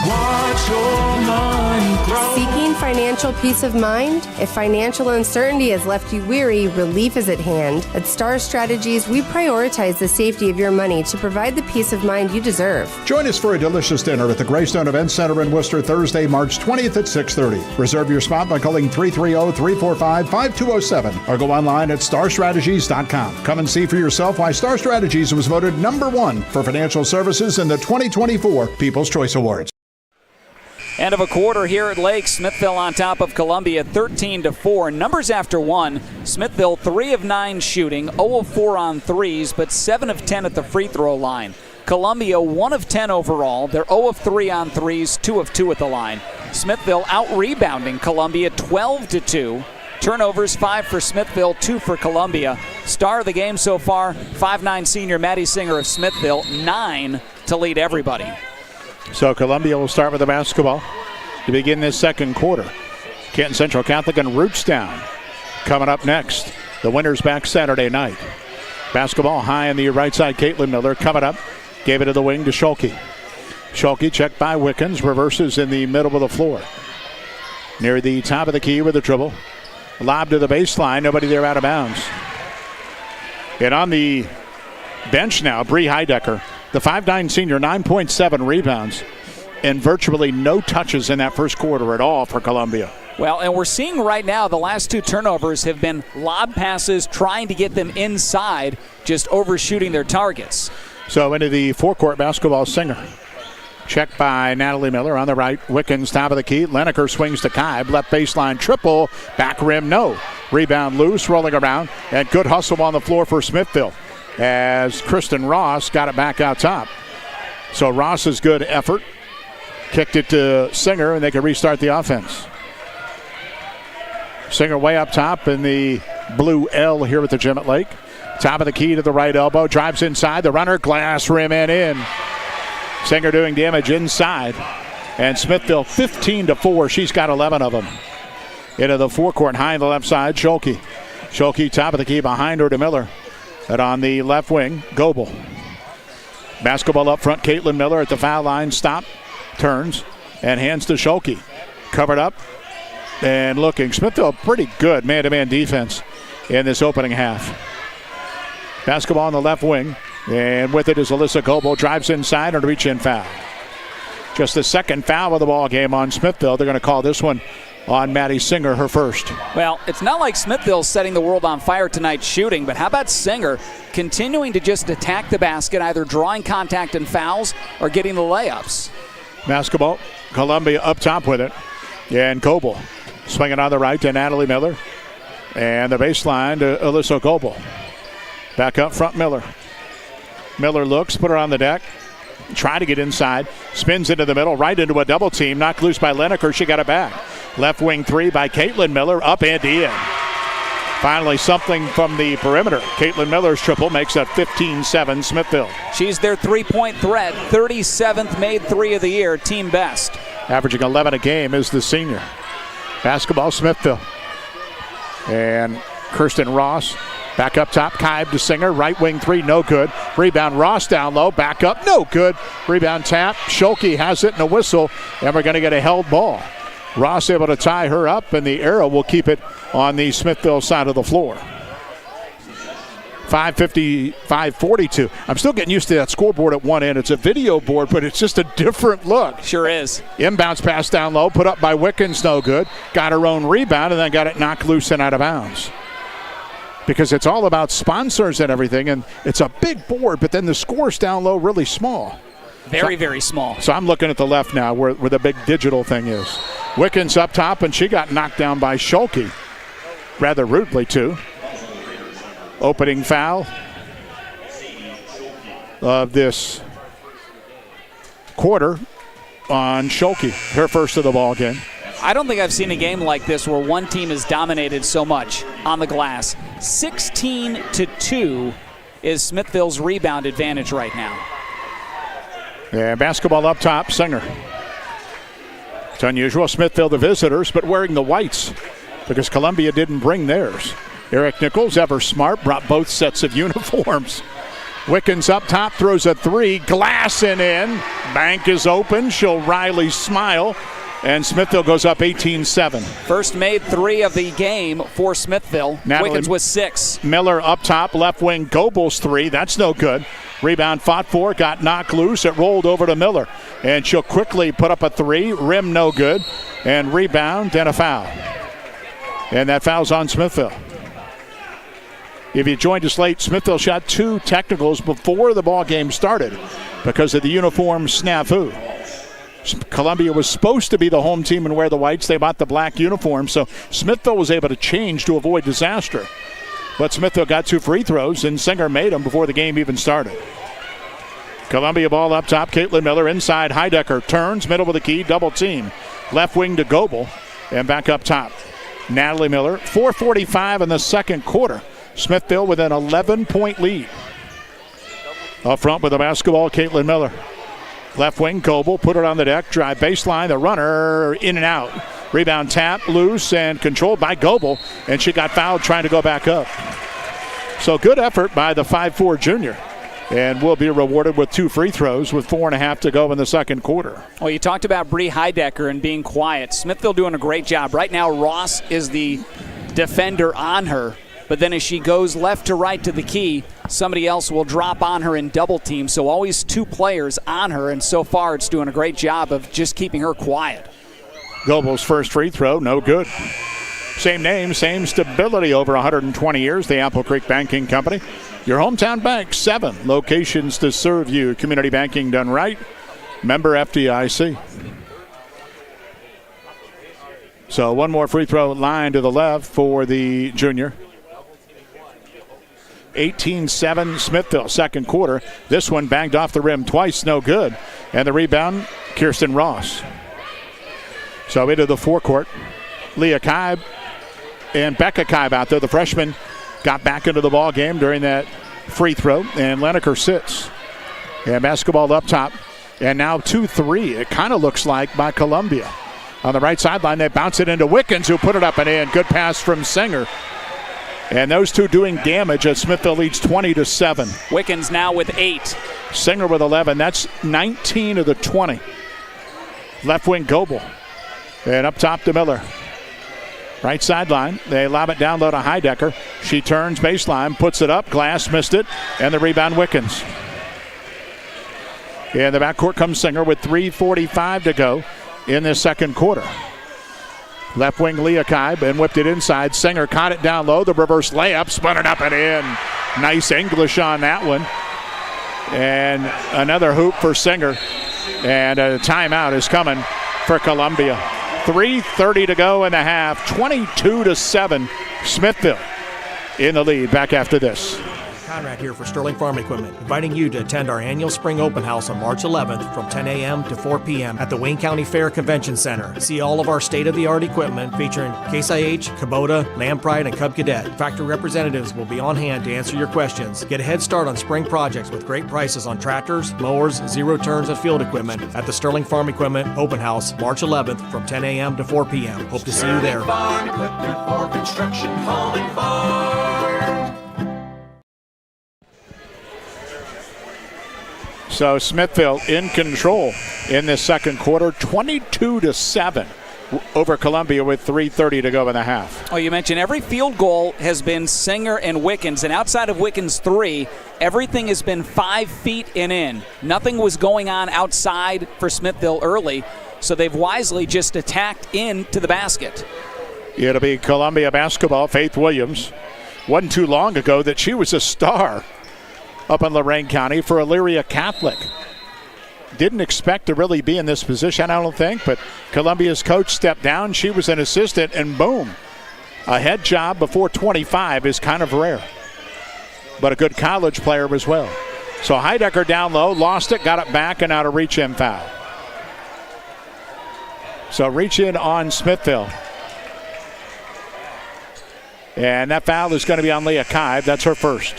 Watch your money grow.
Seeking financial peace of mind? If financial uncertainty has left you weary, relief is at hand. At Star Strategies, we prioritize the safety of your money to provide the peace of mind you deserve.
Join us for a delicious dinner at the Greystone Event Center in Worcester Thursday, March 20th at 6:30. Reserve your spot by calling 330-345-5207 or go online at starstrategies.com. Come and see for yourself why Star Strategies was voted #1 for financial services in the 2024 People's Choice Awards.
End of a quarter here at Lake. Smithville on top of Columbia 13-4. Numbers after one. Smithville 3 of 9 shooting, 0 of 4 on threes, but 7 of 10 at the free throw line. Columbia 1 of 10 overall. They're 0 of 3 on threes, 2 of 2 at the line. Smithville out-rebounding Columbia 12-2. Turnovers 5 for Smithville, 2 for Columbia. Star of the game so far, 5'9" senior Maddie Singer of Smithville, 9 to lead everybody.
So Columbia will start with the basketball to begin this second quarter. Canton Central Catholic and Rootstown coming up next. The winners back Saturday night. Basketball high on the right side. Caitlin Miller coming up. Gave it to the wing to Schulke. Schulke checked by Wickens. Reverses in the middle of the floor. Near the top of the key with a dribble. Lob to the baseline. Nobody there out of bounds. And on the bench now, Bree Heidecker. The 5'9" senior, 9.7 rebounds, and virtually no touches in that first quarter at all for Columbia.
Well, and we're seeing right now the last 2 turnovers have been lob passes trying to get them inside, just overshooting their targets.
So into the forecourt basketball, Singer. Checked by Natalie Miller on the right. Wickens top of the key. Leneker swings to Kibe. Left baseline triple. Back rim, no. Rebound loose, rolling around, and good hustle on the floor for Smithville, as Kristen Ross got it back out top. So Ross's good effort kicked it to Singer, and they can restart the offense. Singer way up top in the blue L here at the gym at Lake. Top of the key to the right elbow, drives inside, the runner, glass rim and in. Singer doing damage inside, and Smithville 15-4. She's got 11 of them. Into the forecourt, high on the left side, Schulke. Schulke top of the key behind her to Miller. And on the left wing, Goebel. Basketball up front, Caitlin Miller at the foul line. Stop, turns, and hands to Schulke. Covered up and looking. Smithville pretty good man-to-man defense in this opening half. Basketball on the left wing, and with it is Alyssa Goebel. Drives inside and a reach-in foul. Just the second foul of the ball game on Smithville. They're going to call this one on Maddie Singer, her first.
Well, it's not like Smithville's setting the world on fire tonight shooting, but how about Singer continuing to just attack the basket, either drawing contact and fouls or getting the layups?
Basketball, Columbia up top with it. And Goebel swinging on the right to Natalie Miller. And the baseline to Alyssa Goebel. Back up front, Miller. Miller looks, put her on the deck. Try to get inside. Spins into the middle, right into a double team. Knocked loose by Lineker. She got it back. Left wing three by Caitlin Miller. Up and in. Finally, something from the perimeter. Caitlin Miller's triple makes it 15-7 Smithville.
She's their three-point threat. 37th made three of the year, team best.
Averaging 11 a game is the senior. Basketball, Smithville. And Kirsten Ross back up top. Kibe to Singer. Right wing three, no good. Rebound, Ross down low. Back up, no good. Rebound tap. Schulke has it and a whistle. And we're going to get a held ball. Ross able to tie her up, and the arrow will keep it on the Smithville side of the floor. 5:42. I'm still getting used to that scoreboard at one end. It's a video board, but it's just a different look.
Sure is.
Inbounds pass down low, put up by Wickens, no good. Got her own rebound, and then got it knocked loose and out of bounds. Because it's all about sponsors and everything, and it's a big board, but then the score's down low really small.
Very small.
So I'm looking at the left now where the big digital thing is. Wickens up top, and she got knocked down by Schulke. Rather rudely, too. Opening foul of this quarter on Schulke, her first of the ball game.
I don't think I've seen a game like this where one team is dominated so much on the glass. 16-2 is Smithville's rebound advantage right now.
And basketball up top, Singer. It's unusual. Smithville the visitors, but wearing the whites because Columbia didn't bring theirs. Eric Nichols, ever smart, brought both sets of uniforms. Wickens up top, throws a three. Glass and in. Bank is open. She'll Riley smile. And Smithville goes up 18-7.
First made three of the game for Smithville. Wickens with 6.
Miller up top, left wing, Goebel's three. That's no good. Rebound fought for, got knocked loose. It rolled over to Miller. And she'll quickly put up a three. Rim no good. And rebound and a foul. And that foul's on Smithville. If you joined us late, Smithville shot 2 technicals before the ball game started because of the uniform snafu. Columbia was supposed to be the home team and wear the whites. They bought the black uniform, so Smithville was able to change to avoid disaster. But Smithville got 2 free throws, and Singer made them before the game even started. Columbia ball up top. Caitlin Miller inside. Heidecker turns, middle of the key, double team. Left wing to Goebel, and back up top. Natalie Miller, 4:45 in the second quarter. Smithville with an 11-point lead. Up front with the basketball, Caitlin Miller. Left wing, Goebel, put it on the deck, drive baseline, the runner in and out. Rebound tap, loose, and controlled by Goebel, and she got fouled trying to go back up. So good effort by the 5'4 junior, and will be rewarded with 2 free throws with 4.5 to go in the second quarter.
Well, you talked about Bree Heidecker and being quiet. Smithville doing a great job. Right now, Ross is the defender on her. But then as she goes left to right to the key, somebody else will drop on her in double team. So always 2 players on her, and so far it's doing a great job of just keeping her quiet.
Goebel's first free throw, no good. Same name, same stability over 120 years, the Apple Creek Banking Company. Your hometown bank, 7 locations to serve you. Community banking done right. Member FDIC. So one more free throw line to the left for the junior. 18-7 Smithville, second quarter. This one banged off the rim twice, no good. And the rebound, Kirsten Ross. So into the forecourt. Leah Kibe and Becca Kibe out there. The freshman got back into the ball game during that free throw. And Lineker sits. And basketball up top. And now 2-3, it kind of looks like, by Columbia. On the right sideline, they bounce it into Wickens, who put it up and in. Good pass from Singer. And those 2 doing damage as Smithville leads 20-7.
Wickens now with 8.
Singer with 11. That's 19 of the 20. Left wing Goebel. And up top to Miller. Right sideline. They lob it down low to Heidecker. She turns baseline, puts it up. Glass missed it. And the rebound Wickens. In the backcourt comes Singer with 3:45 to go in this second quarter. Left wing Leah Kibe and whipped it inside. Singer caught it down low. The reverse layup, spun it up and in. Nice English on that one. And another hoop for Singer. And a timeout is coming for Columbia. 3:30 to go in the half. 22-7. Smithville in the lead. Back after this.
Conrad here for Sterling Farm Equipment, inviting you to attend our annual spring open house on March 11th from 10 a.m. to 4 p.m. at the Wayne County Fair Convention Center. See all of our state-of-the-art equipment featuring Case IH, Kubota, Lampride, and Cub Cadet. Factory representatives will be on hand to answer your questions. Get a head start on spring projects with great prices on tractors, mowers, zero turns, and field equipment at the Sterling Farm Equipment Open House March 11th from 10 a.m. to 4 p.m. Hope to see you there.
Farm equipment for construction, home and farm.
So Smithville in control in this second quarter, 22-7 over Columbia with 3:30 to go in the half.
Oh, you mentioned every field goal has been Singer and Wickens, and outside of Wickens' 3, everything has been 5 feet and in. Nothing was going on outside for Smithville early, so they've wisely just attacked into the basket.
It'll be Columbia basketball. Faith Williams. Wasn't too long ago that she was a star up in Lorain County for Elyria Catholic. Didn't expect to really be in this position, I don't think, but Columbia's coach stepped down. She was an assistant, and boom, a head job before 25 is kind of rare. But a good college player as well. So Heidecker down low, lost it, got it back, and out a reach-in foul. So reach-in on Smithville. And that foul is going to be on Leah Kibe. That's her first.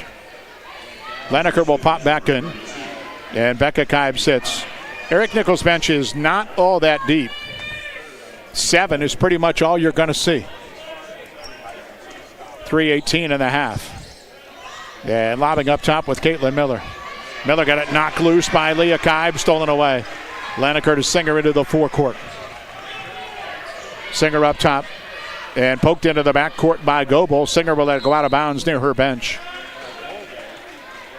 Leneker will pop back in, and Becca Kibe sits. Eric Nichols' bench is not all that deep. 7 is pretty much all you're going to see. 3:18 in the half. And lobbing up top with Caitlin Miller. Miller got it knocked loose by Leah Kibe, stolen away. Leneker to Singer into the forecourt. Singer up top and poked into the backcourt by Goebel. Singer will let it go out of bounds near her bench.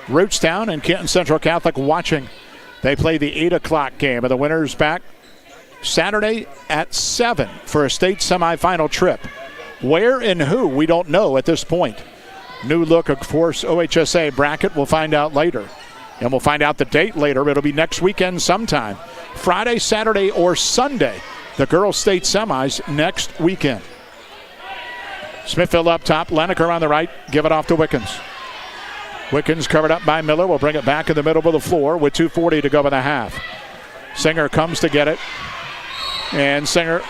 Rootstown and Canton Central Catholic watching. They play the 8 o'clock game, and the winners back Saturday at 7 for a state semifinal trip. Where and who, we don't know at this point. New look, of course, OHSA bracket. We'll find out later. And we'll find out the date later. It'll be next weekend sometime. Friday, Saturday, or Sunday. The girls' state semis next weekend. Smithville up top. Leneker on the right. Give it off to Wickens. Wickens covered up by Miller. Will bring it back in the middle of the floor with 2:40 to go in the half. Singer comes to get it. And Singer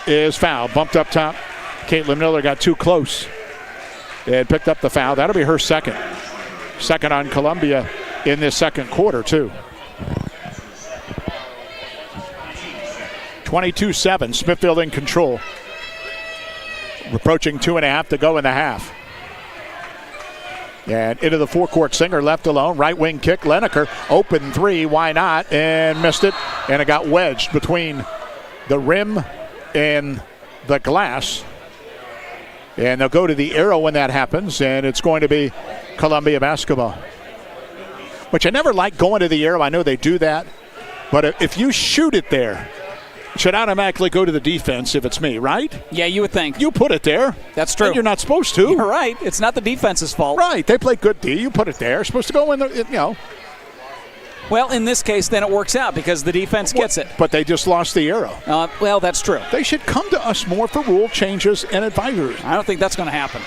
is fouled. Bumped up top. Caitlin Miller got too close and picked up the foul. That'll be her second. Second on Columbia in this second quarter, too. 22-7. Smithville in control. Approaching 2.5 to go in the half. And into the forecourt, Singer left alone. Right wing kick, Leneker. Open 3, why not? And missed it. And it got wedged between the rim and the glass. And they'll go to the arrow when that happens. And it's going to be Columbia basketball. Which I never like going to the arrow. I know they do that. But if you shoot it there, it should automatically go to the defense if it's me, right?
Yeah, you would think.
You put it there.
That's true.
And you're not supposed to.
You're right. It's not the defense's fault.
Right. They play good D. You put it there. It's supposed to go in the, you know.
Well, in this case, then it works out because the defense gets it.
But they just lost the arrow.
Well, that's true.
They should come to us more for rule changes and advisories.
I don't think that's going to happen.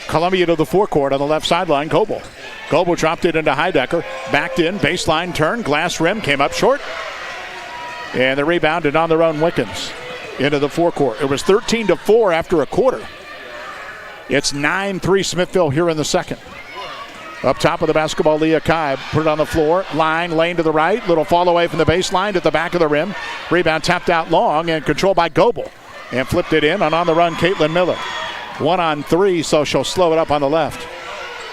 Columbia to the forecourt on the left sideline, Goebel. Goebel dropped it into Heidecker. Backed in, baseline turn, glass rim, came up short. And the rebound and on their own Wickens into the forecourt. It was 13-4 after a quarter. It's 9-3 Smithville here in the second. Up top of the basketball, Leah Kibe. Put it on the floor. Line, lane to the right. Little fall away from the baseline to the back of the rim. Rebound tapped out long and controlled by Goebel. And flipped it in on the run, Caitlin Miller. 1-on-3, so she'll slow it up on the left.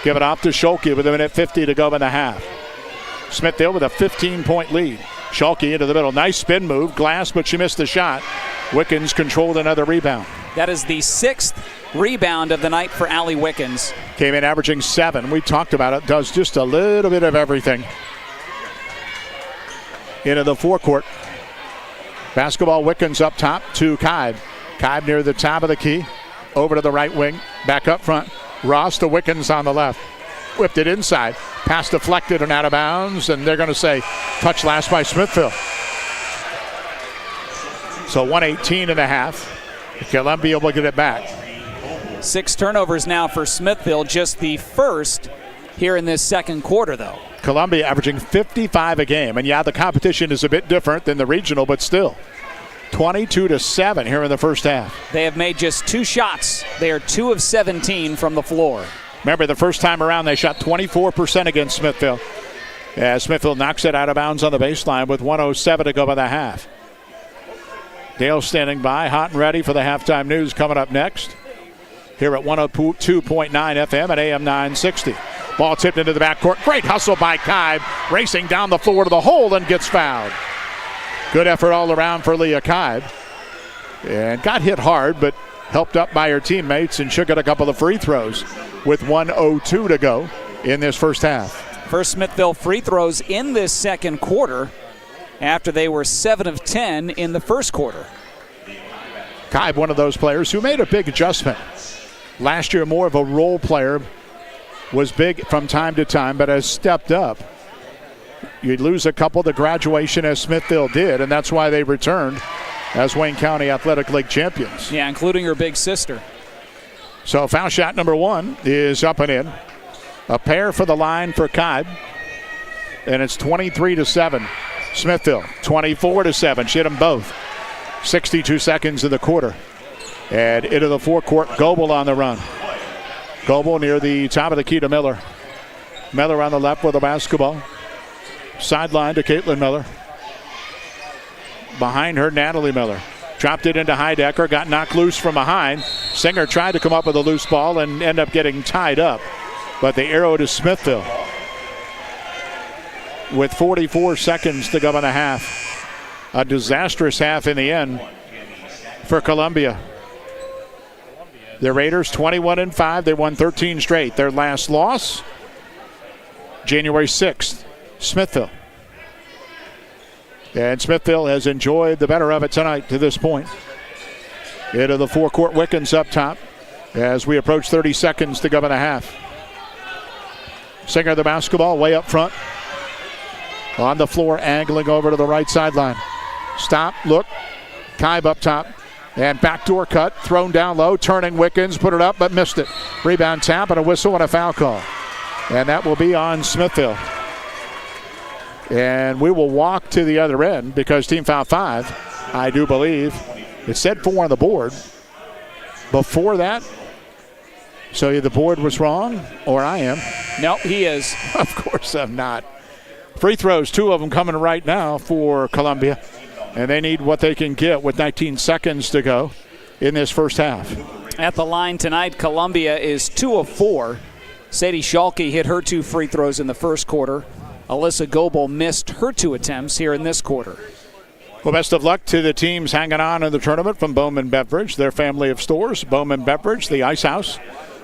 Give it off to Scholke with 1:50 to go in the half. Smithville with a 15-point lead. Schalke into the middle. Nice spin move. Glass, but she missed the shot. Wickens controlled another rebound.
That is the 6th rebound of the night for Allie Wickens.
Came in averaging 7. We talked about it. Does just a little bit of everything. into the forecourt. Basketball Wickens up top to Kibe. Kibe near the top of the key. Over to the right wing. Back up front. Ross to Wickens on the left. Whipped it inside. Pass deflected and out of bounds. And they're going to say touch last by Smithville. So 118 and a half. Columbia will get it back.
6 turnovers now for Smithville. Just the first here in this second quarter, though.
Columbia averaging 55 a game. And yeah, the competition is a bit different than the regional, but still. 22-7 here in the first half.
They have made just 2 shots. They are 2 of 17 from the floor.
Remember, the first time around, they shot 24% against Smithville. As Smithville knocks it out of bounds on the baseline with 1:07 to go by the half. Dale standing by, hot and ready for the halftime news coming up next. Here at 102.9 FM at AM 960. Ball tipped into the backcourt. Great hustle by Kibe. Racing down the floor to the hole and gets fouled. Good effort all around for Leah Kibe. And got hit hard, but helped up by her teammates and shook at a couple of free throws with 1:02 to go in this first half.
First Smithville free throws in this second quarter after they were 7 of 10 in the first quarter.
Kibe, one of those players who made a big adjustment. Last year, more of a role player, was big from time to time, but has stepped up. You'd lose a couple to graduation as Smithville did, and that's why they returned as Wayne County Athletic League champions.
Yeah, including her big sister.
So foul shot number 1 is up and in. A pair for the line for Kibe, and it's 23-7. Smithville, 24-7. She hit them both. 62 seconds in the quarter. And into the forecourt, Goebel on the run. Goebel near the top of the key to Miller. Miller on the left with the basketball. Sideline to Caitlin Miller. Behind her, Natalie Miller. Dropped it into Heidecker, got knocked loose from behind. Singer tried to come up with a loose ball and end up getting tied up. But the arrow to Smithville. With 44 seconds to go in the half. A disastrous half in the end for Columbia. The Raiders 21-5. They won 13 straight. Their last loss, January 6th, Smithville. And Smithville has enjoyed the better of it tonight to this point. Into the forecourt, Wickens up top as we approach 30 seconds to go in the half. Singer the basketball way up front. On the floor, angling over to the right sideline. Stop, look. Kibe up top. And backdoor cut, thrown down low, turning Wickens, put it up, but missed it. Rebound tap and a whistle and a foul call. And that will be on Smithville. And we will walk to the other end because team foul 5, I do believe. It said 4 on the board. Before that, so either the board was wrong or I am.
No, he is.
Of course I'm not. Free throws, 2 of them coming right now for Columbia. And they need what they can get with 19 seconds to go in this first half.
At the line tonight, Columbia is 2 of 4. Sadie Schalke hit her 2 free throws in the first quarter. Alyssa Goebel missed her 2 attempts here in this quarter.
Well, best of luck to the teams hanging on in the tournament from Bowman Beverage, their family of stores. Bowman Beverage, the Ice House,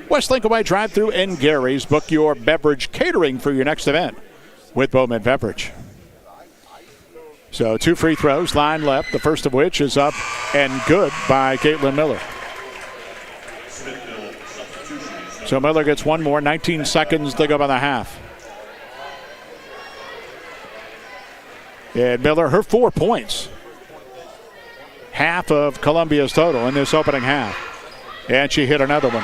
West Linkaway Drive-Thru, and Gary's. Book your beverage catering for your next event with Bowman Beverage. So 2 free throws, line left, the first of which is up and good by Caitlin Miller. So Miller gets 1 more, 19 seconds to go by the half. And Miller, her 4 points. Half of Columbia's total in this opening half. And she hit another one.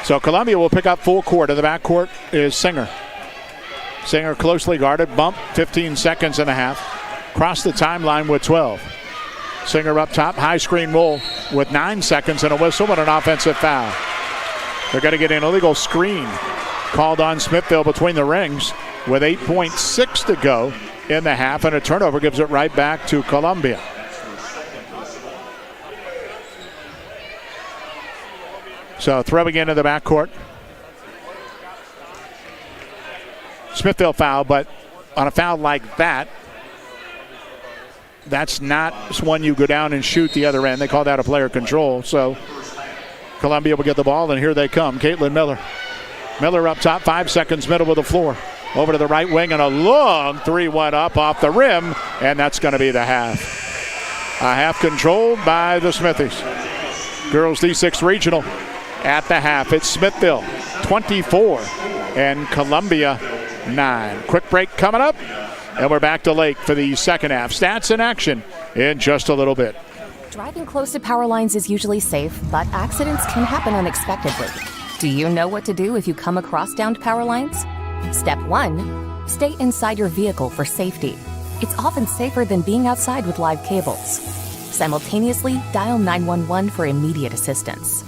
So Columbia will pick up full court. In the backcourt is Singer. Singer closely guarded, bump, 15 seconds and a half. Cross the timeline with 12. Singer up top, high screen roll with 9 seconds and a whistle and an offensive foul. They're going to get an illegal screen called on Smithville between the rings with 8.6 to go in the half, and a turnover gives it right back to Columbia. So throwing into the backcourt. Smithville foul, but on a foul like that, that's not one you go down and shoot the other end. They call that a player control. So Columbia will get the ball, and here they come. Caitlin Miller Miller up top, 5 seconds, middle of the floor. Over to the right wing, and a long 3-1 up off the rim, and that's going to be the half. A half controlled by the Smithies. Girls D6 Regional at the half. It's Smithville 24 and Columbia 9. Quick break coming up, and we're back to Lake for the second half. Stats in action in just a little bit.
Driving close to power lines is usually safe, but accidents can happen unexpectedly. Do you know what to do if you come across downed power lines? Step 1. Stay inside your vehicle for safety. It's often safer than being outside with live cables. Simultaneously, dial 911 for immediate assistance.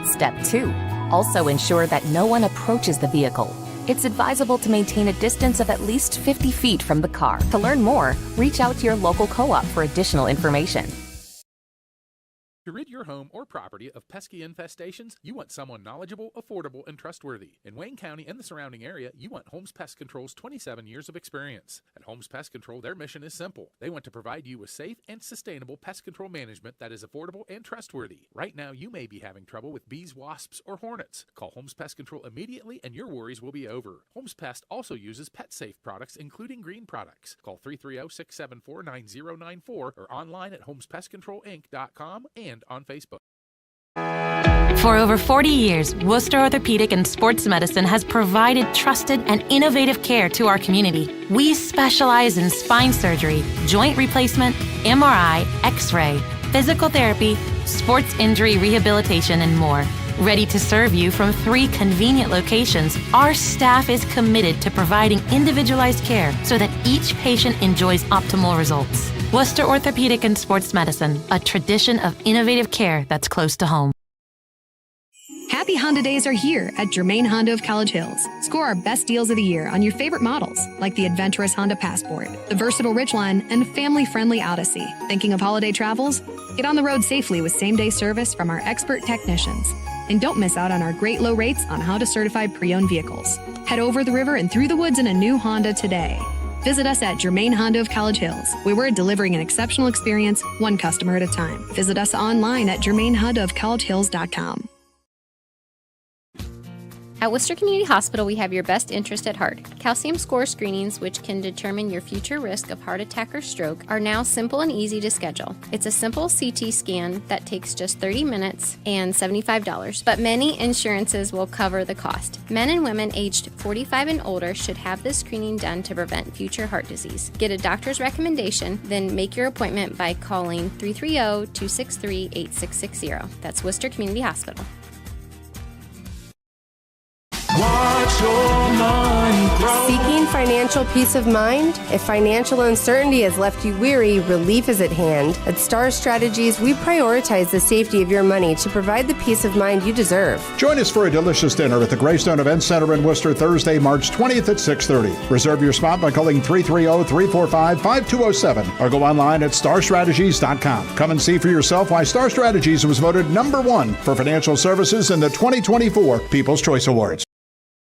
Step 2. Also ensure that no one approaches the vehicle. It's advisable to maintain a distance of at least 50 feet from the car. To learn more, reach out to your local co-op for additional information.
To rid your home or property of pesky infestations, you want someone knowledgeable, affordable, and trustworthy. In Wayne County and the surrounding area, you want Holmes Pest Control's 27 years of experience. At Holmes Pest Control, their mission is simple. They want to provide you with safe and sustainable pest control management that is affordable and trustworthy. Right now, you may be having trouble with bees, wasps, or hornets. Call Holmes Pest Control immediately and your worries will be over. Holmes Pest also uses pet-safe products, including green products. Call 330-674-9094 or online at homespestcontrolinc.com and on Facebook.
For over 40 years, Worcester Orthopedic and Sports Medicine has provided trusted and innovative care to our community. We specialize in spine surgery, joint replacement, MRI, X-ray, physical therapy, sports injury rehabilitation, and more. Ready to serve you from 3 convenient locations, our staff is committed to providing individualized care so that each patient enjoys optimal results. Worcester Orthopedic and Sports Medicine, a tradition of innovative care that's close to home.
Happy Honda Days are here at Germain Honda of College Hills. Score our best deals of the year on your favorite models, like the adventurous Honda Passport, the versatile Ridgeline, and family-friendly Odyssey. Thinking of holiday travels? Get on the road safely with same-day service from our expert technicians. And don't miss out on our great low rates on Honda certified pre-owned vehicles. Head over the river and through the woods in a new Honda today. Visit us at Germain Honda of College Hills, where we're delivering an exceptional experience, one customer at a time. Visit us online at germainhondaofcollegehills.com.
At Worcester Community Hospital, we have your best interest at heart. Calcium score screenings, which can determine your future risk of heart attack or stroke, are now simple and easy to schedule. It's a simple CT scan that takes just 30 minutes and $75, but many insurances will cover the cost. Men and women aged 45 and older should have this screening done to prevent future heart disease. Get a doctor's recommendation, then make your appointment by calling 330-263-8660. That's Worcester Community Hospital.
Watch your money grow.
Seeking financial peace of mind? If financial uncertainty has left you weary, relief is at hand. At Star Strategies, we prioritize the safety of your money to provide the peace of mind you deserve.
Join us for a delicious dinner at the Greystone Event Center in Worcester Thursday, March 20th at 6:30. Reserve your spot by calling 330-345-5207 or go online at starstrategies.com. Come and see for yourself why Star Strategies was voted #1 for financial services in the 2024 People's Choice Awards.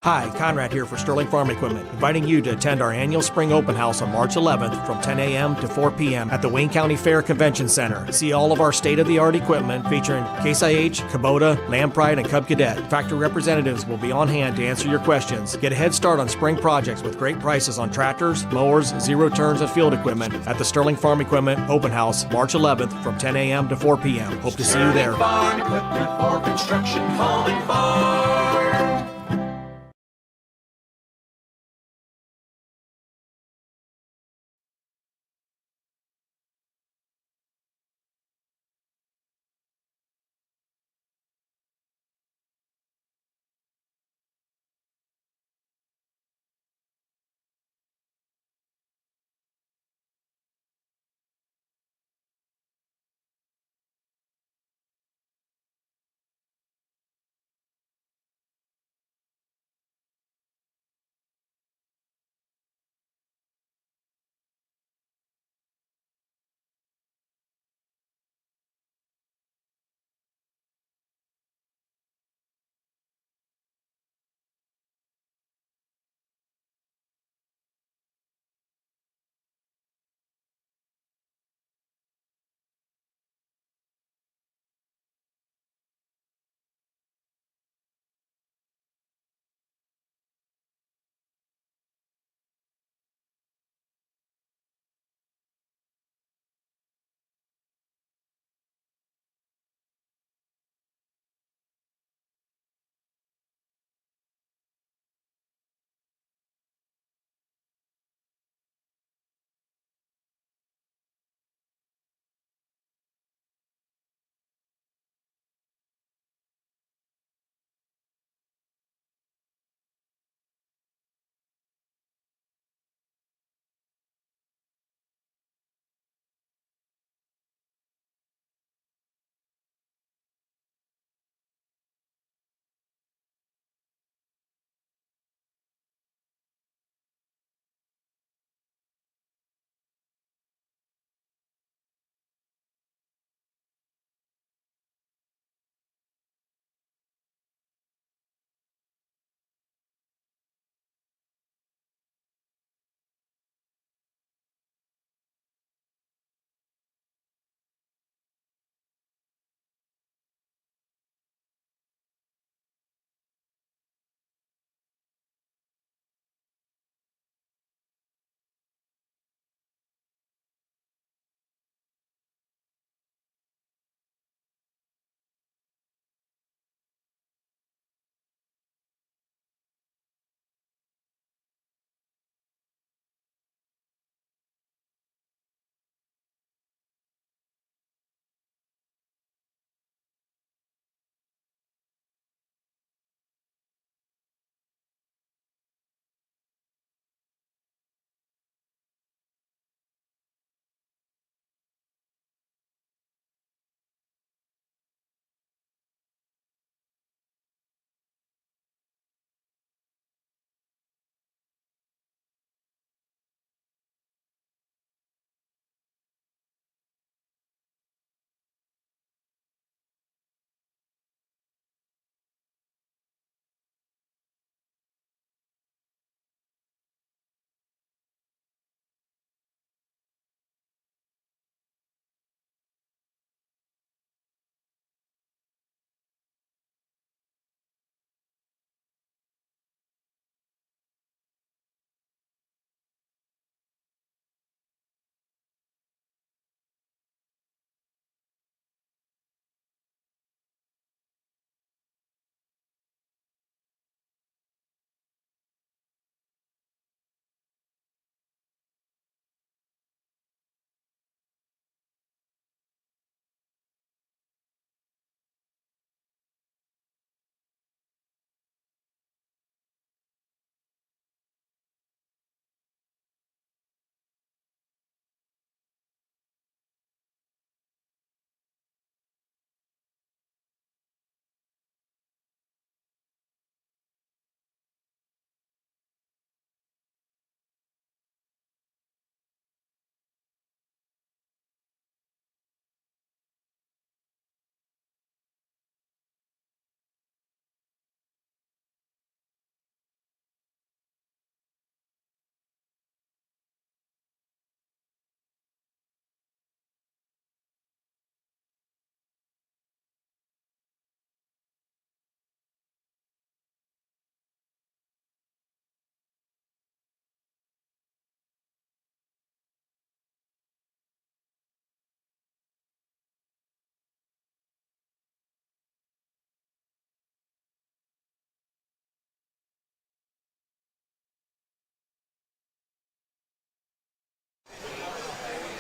Hi, Conrad here for Sterling Farm Equipment, inviting you to attend our annual Spring Open House on March 11th from 10 a.m. to 4 p.m. at the Wayne County Fair Convention Center. See all of our state-of-the-art equipment featuring Case IH, Kubota, Lampride, and Cub Cadet. Factory representatives will be on hand to answer your questions. Get a head start on spring projects with great prices on tractors, mowers, zero turns, and field equipment at the Sterling Farm Equipment Open House March 11th from 10 a.m. to 4 p.m. Hope to see you there.
Farm equipment for construction, home, and farm.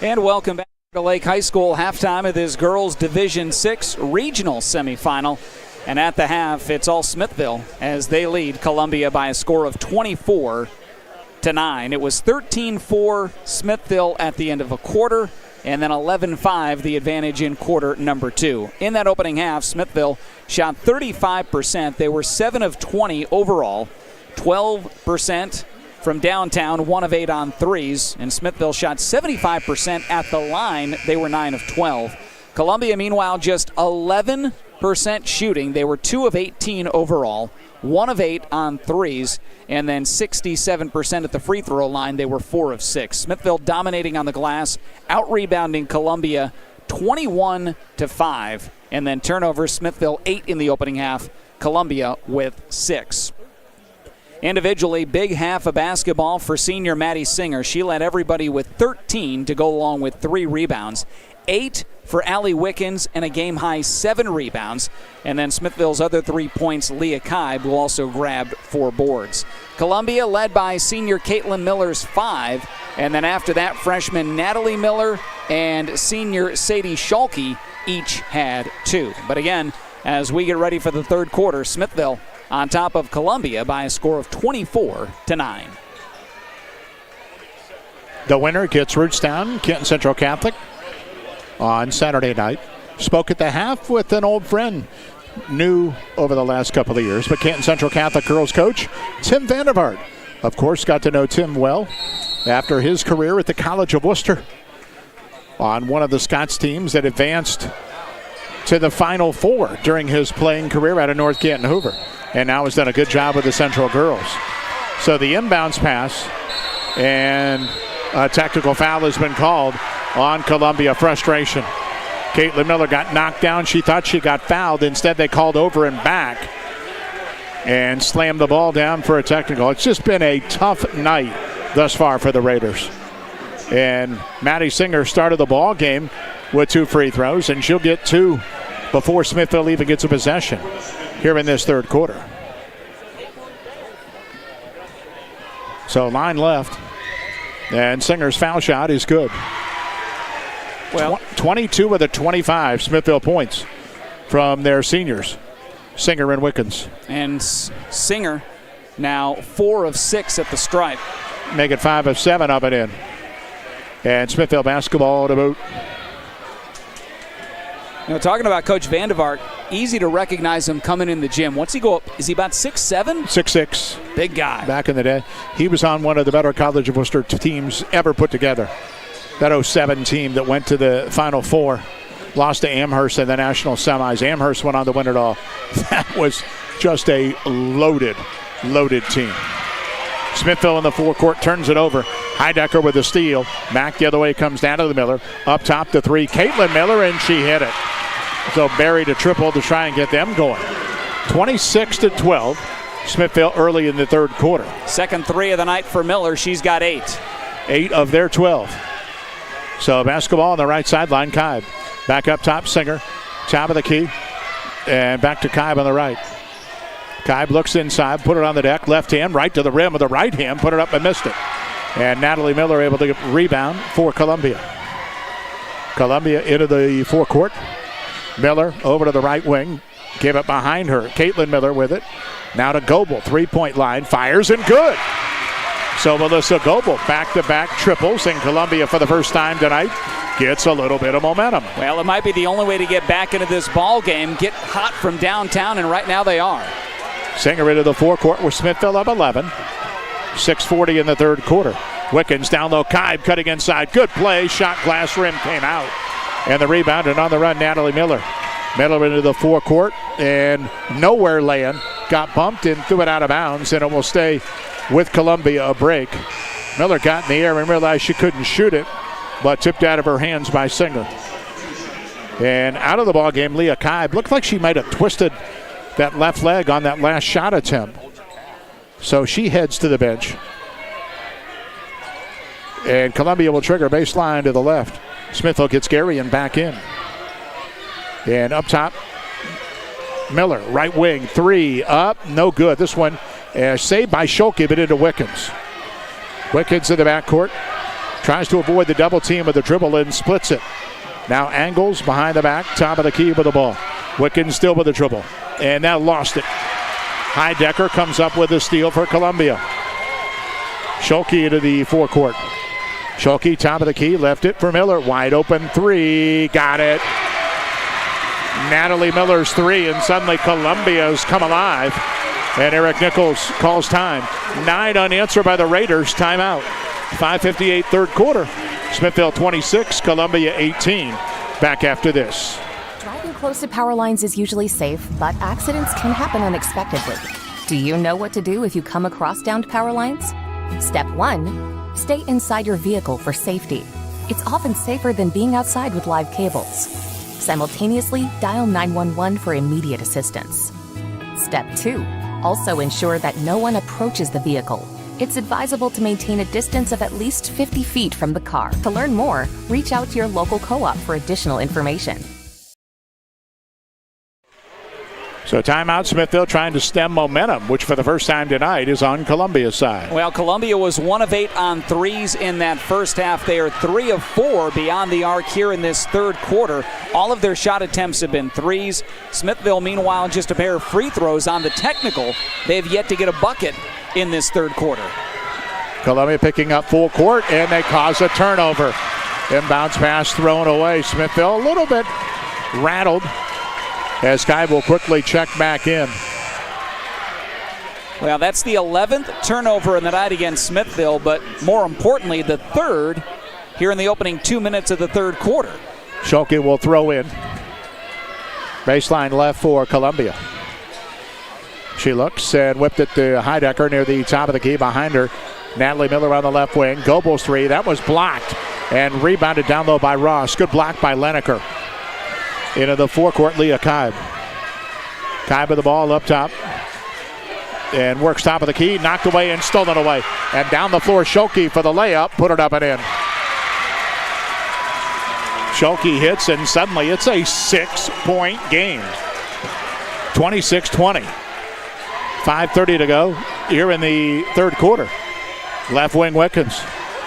And welcome back to Lake High School. Halftime of this girls Division 6 regional semifinal. And at the half, it's all Smithville as they lead Columbia by a score of 24-9. It was 13-4 Smithville at the end of a quarter, and then 11-5 the advantage in quarter number 2. In that opening half, Smithville shot 35%. They were 7 of 20 overall, 12% from downtown, 1 of 8 on threes, and Smithville shot 75% at the line. They were 9 of 12. Columbia, meanwhile, just 11% shooting. They were 2 of 18 overall, 1 of 8 on threes, and then 67% at the free throw line. They were 4 of 6. Smithville dominating on the glass, out-rebounding Columbia 21-5, and then turnovers, Smithville 8 in the opening half, Columbia with 6. Individually, big half of basketball for senior Maddie Singer. She led everybody with 13 to go along with 3 rebounds. 8 for Allie Wickens and a game-high 7 rebounds. And then Smithville's other 3 points, Leah Kibe, who also grabbed 4 boards. Columbia led by senior Caitlin Miller's 5. And then after that, freshman Natalie Miller and senior Sadie Schalke each had 2. But again, as we get ready for the third quarter, Smithville on top of Columbia by a score of 24-9.
The winner gets Rootstown, Canton Central Catholic, on Saturday night. Spoke at the half with an old friend, new over the last couple of years, but Canton Central Catholic girls coach Tim Vandervaart. Of course, got to know Tim well after his career at the College of Worcester on one of the Scots teams that advanced to the Final Four during his playing career out of North Canton Hoover, and now has done a good job with the Central girls. So the inbounds pass, and a tactical foul has been called on Columbia. Frustration. Caitlin Miller got knocked down. She thought she got fouled. Instead, they called over and back and slammed the ball down for a technical. It's just been a tough night thus far for the Raiders. And Maddie Singer started the ball game with 2 free throws, and she'll get 2 before Smithville even gets a possession here in this third quarter. So line left, and Singer's foul shot is good. Well, 22 of the 25 Smithville points from their seniors, Singer and Wickens.
And Singer now 4 of 6 at the stripe.
Make it 5 of 7 up and in. And Smithville basketball to boot.
You know, talking about Coach Vandervaart, easy to recognize him coming in the gym. What's he go up? Is he about 6'7"?
6'6".
Big guy.
Back in the day. He was on one of the better College of Worcester teams ever put together. That 07 team that went to the Final Four, lost to Amherst in the national semis. Amherst went on to win it all. That was just a loaded team. Smithville in the forecourt turns it over. Heidecker with a steal. Back the other way comes down to the Miller. Up top to 3. Caitlin Miller, and she hit it. So buried a triple to try and get them going. 26-12. Smithville early in the third quarter.
Second 3 of the night for Miller. She's got 8.
8 of their 12. So basketball on the right sideline. Kibe. Back up top, Singer. Top of the key. And back to Kibe on the right. Kibe looks inside, put it on the deck, left hand, right to the rim with the right hand, put it up and missed it. And Natalie Miller able to rebound for Columbia. Columbia into the forecourt. Miller over to the right wing, gave it behind her. Caitlin Miller with it. Now to Goebel, 3-point line, fires and good. So Melissa Goebel, back-to-back triples, and Columbia for the first time tonight gets a little bit of momentum.
Well, it might be the only way to get back into this ball game, get hot from downtown, and right now they are.
Singer into the forecourt with Smithville up 11. 6:40 in the third quarter. Wickens down low, Kibe cutting inside. Good play, shot glass rim came out. And the rebound, and on the run, Natalie Miller. Miller into the forecourt, and nowhere laying. Got bumped and threw it out of bounds, and it will stay with Columbia a break. Miller got in the air and realized she couldn't shoot it, but tipped out of her hands by Singer. And out of the ball game, Leah Kibe looked like she might have twisted that left leg on that last shot attempt. So she heads to the bench. And Columbia will trigger baseline to the left. Smithville gets Gary and back in. And up top, Miller, right wing, 3 up, no good. This one saved by Schalke, but into Wickens. Wickens in the backcourt. Tries to avoid the double team with the dribble and splits it. Now angles behind the back, top of the key with the ball. Wickens still with the dribble. And now lost it. Heidecker comes up with a steal for Columbia. Schulke into the forecourt. Schulke, top of the key, left it for Miller. Wide open three. Got it. Natalie Miller's three, and suddenly Columbia's come alive. And Eric Nichols calls time. 9 unanswered by the Raiders. Timeout. 5:58 third quarter. Smithville 26, Columbia 18. Back after this.
Driving close to power lines is usually safe, but accidents can happen unexpectedly. Do you know what to do if you come across downed power lines? Step 1, stay inside your vehicle for safety. It's often safer than being outside with live cables. Simultaneously, dial 911 for immediate assistance. Step 2, also ensure that no one approaches the vehicle. It's advisable to maintain a distance of at least 50 feet from the car. To learn more, reach out to your local co-op for additional information.
So timeout, Smithville trying to stem momentum, which for the first time tonight is on Columbia's side.
Well, Columbia was 1 of 8 on threes in that first half. They are 3 of 4 beyond the arc here in this third quarter. All of their shot attempts have been threes. Smithville, meanwhile, just a pair of free throws on the technical. They have yet to get a bucket in this third quarter.
Columbia picking up full court, and they cause a turnover. Inbounds pass thrown away. Smithville a little bit rattled as Kai will quickly check back in.
Well, that's the 11th turnover in the night against Smithville, but more importantly, the third here in the opening 2 minutes of the third quarter.
Schulke will throw in. Baseline left for Columbia. She looks and whipped it to Heidecker near the top of the key behind her. Natalie Miller on the left wing. Goebel's three. That was blocked and rebounded down low by Ross. Good block by Leneker. Into the forecourt, Leah Kaib. Kaib with the ball up top. And works top of the key. Knocked away and stolen away. And down the floor, Schulke for the layup. Put it up and in. Schulke hits, and suddenly it's a 6-point game. 26-20. 5:30 to go here in the third quarter. Left wing Wickens.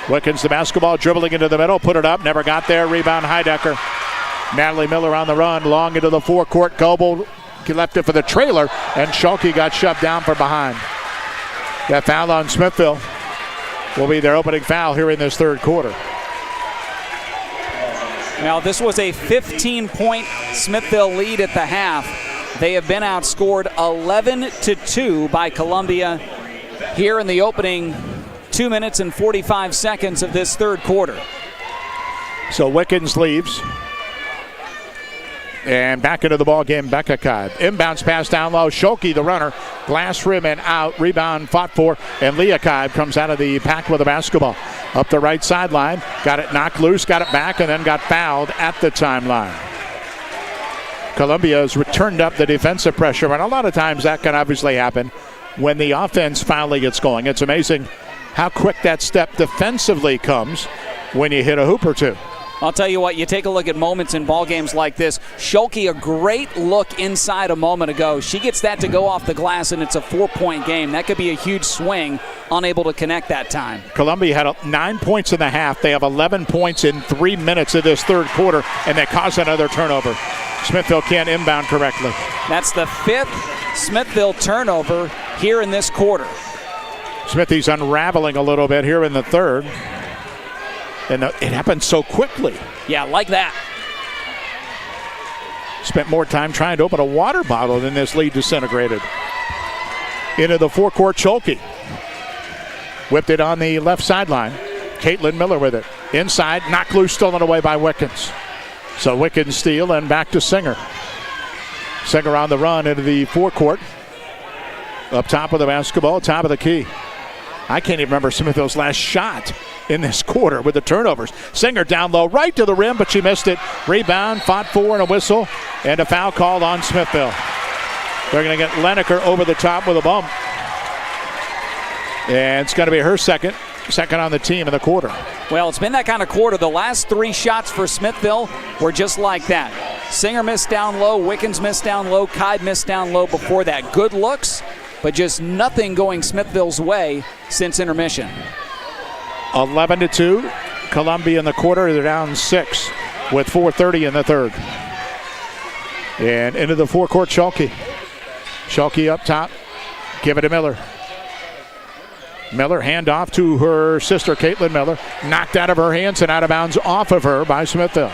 Wickens the basketball, dribbling into the middle, put it up, never got there. Rebound Heidecker. Natalie Miller on the run, long into the forecourt. Goebel left it for the trailer, and Schulke got shoved down from behind. That foul on Smithville will be their opening foul here in this third quarter.
Now, this was a 15-point Smithville lead at the half. They have been outscored 11-2 by Columbia here in the opening 2 minutes and 45 seconds of this third quarter.
So Wickens leaves. And back into the ball game, Becca Kaib. Inbounds pass down low. Schulke, the runner. Glass rim and out. Rebound fought for. And Leah Kaib comes out of the pack with the basketball. Up the right sideline. Got it knocked loose. Got it back and then got fouled at the timeline. Columbia has returned up the defensive pressure. And a lot of times that can obviously happen when the offense finally gets going. It's amazing how quick that step defensively comes when you hit a hoop or two.
I'll tell you what, you take a look at moments in ball games like this. Schulke, a great look inside a moment ago. She gets that to go off the glass, and it's a 4-point game. That could be a huge swing, unable to connect that time.
Columbia had 9 points in the half. They have 11 points in 3 minutes of this third quarter, and they cause another turnover. Smithville can't inbound correctly.
That's the 5th Smithville turnover here in this quarter.
Smithies unraveling a little bit here in the third. And it happened so quickly.
Yeah, like that.
Spent more time trying to open a water bottle than this lead disintegrated. Into the forecourt, Schulke. Whipped it on the left sideline. Caitlin Miller with it. Inside, knocked loose, stolen away by Wickens. So Wickens steal and back to Singer. Singer on the run into the forecourt. Up top of the basketball, top of the key. I can't even remember Smithville's last shot in this quarter with the turnovers. Singer down low, right to the rim, but she missed it. Rebound, fought for, and a whistle, and a foul called on Smithville. They're going to get Leneker over the top with a bump. And it's going to be her second on the team in the quarter.
Well, it's been that kind of quarter. The last 3 shots for Smithville were just like that. Singer missed down low, Wickens missed down low, Kaib missed down low before that. Good looks, but just nothing going Smithville's way since intermission.
11-2. Columbia in the quarter. They're down 6 with 4:30 in the third. And into the forecourt, Schulke. Schulke up top. Give it to Miller. Miller hand off to her sister, Caitlin Miller. Knocked out of her hands and out of bounds off of her by Smithville.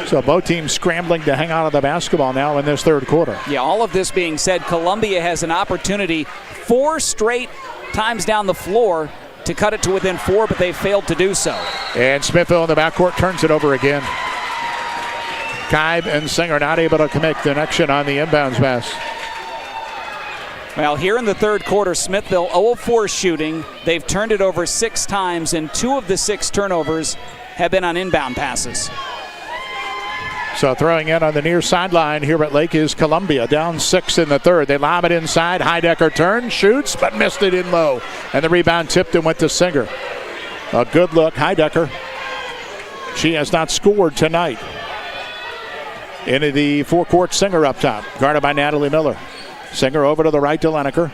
So both teams scrambling to hang on to the basketball now in this third quarter.
Yeah, all of this being said, Columbia has an opportunity 4 straight times down the floor to cut it to within 4, but they failed to do so.
And Smithville in the backcourt turns it over again. Kibe and Singer not able to make the connection on the inbounds pass.
Well, here in the third quarter, Smithville 0 of 4 shooting. They've turned it over 6 times, and 2 of the 6 turnovers have been on inbound passes.
So throwing in on the near sideline here at Lake is Columbia, down 6 in the third. They lob it inside. Heidecker turns, shoots, but missed it in low. And the rebound tipped and went to Singer. A good look, Heidecker. She has not scored tonight. Into the forecourt, Singer up top, guarded by Natalie Miller. Singer over to the right to Leneker.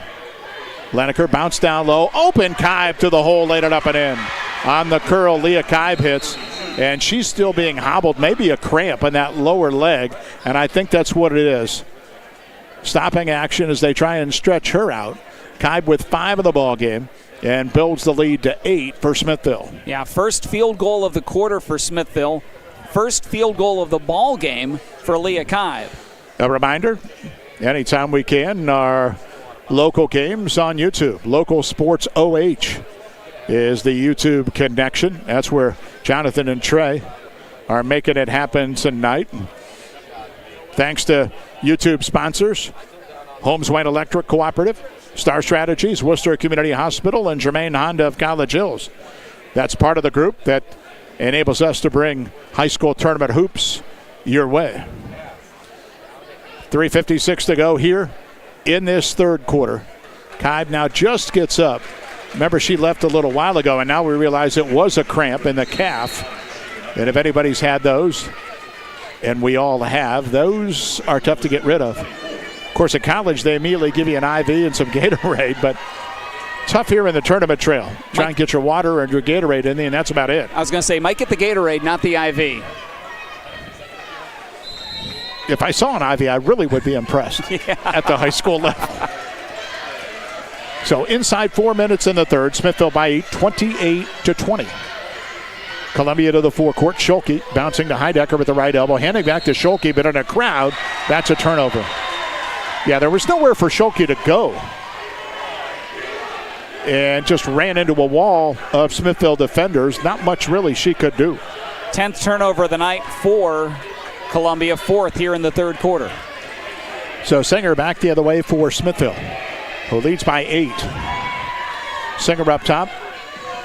Leneker bounced down low. Open Kibe to the hole, laid it up and in. On the curl, Leah Kibe hits. And she's still being hobbled, maybe a cramp in that lower leg. And I think that's what it is. Stopping action as they try and stretch her out. Kibe with 5 in the ball game and builds the lead to 8 for Smithville.
Yeah, first field goal of the quarter for Smithville. First field goal of the ball game for Leah Kibe.
A reminder, anytime we can, our local games on YouTube. Local Sports OH is the YouTube connection. That's where Jonathan and Trey are making it happen tonight. Thanks to YouTube sponsors, Holmes Wayne Electric Cooperative, Star Strategies, Worcester Community Hospital, and Germain Honda of College Hills. That's part of the group that enables us to bring high school tournament hoops your way. 3:56 to go here in this third quarter. Kibe now just gets up. Remember, she left a little while ago, and now we realize it was a cramp in the calf. And if anybody's had those, and we all have, those are tough to get rid of. Of course, at college, they immediately give you an IV and some Gatorade, but tough here in the tournament trail. Try and get your water and your Gatorade in there, and that's about it.
I was going to say, might get the Gatorade, not the IV.
If I saw an IV, I really would be impressed at the high school level. So inside 4 minutes in the third, Smithville by 8, 28-20. Columbia to the forecourt. Schulke bouncing to Heidecker with the right elbow, handing back to Schulke, but in a crowd, that's a turnover. Yeah, there was nowhere for Schulke to go. And just ran into a wall of Smithville defenders. Not much really she could do.
10th turnover of the night for Columbia, 4th here in the third quarter.
So Singer back the other way for Smithville, who leads by 8. Singer up top,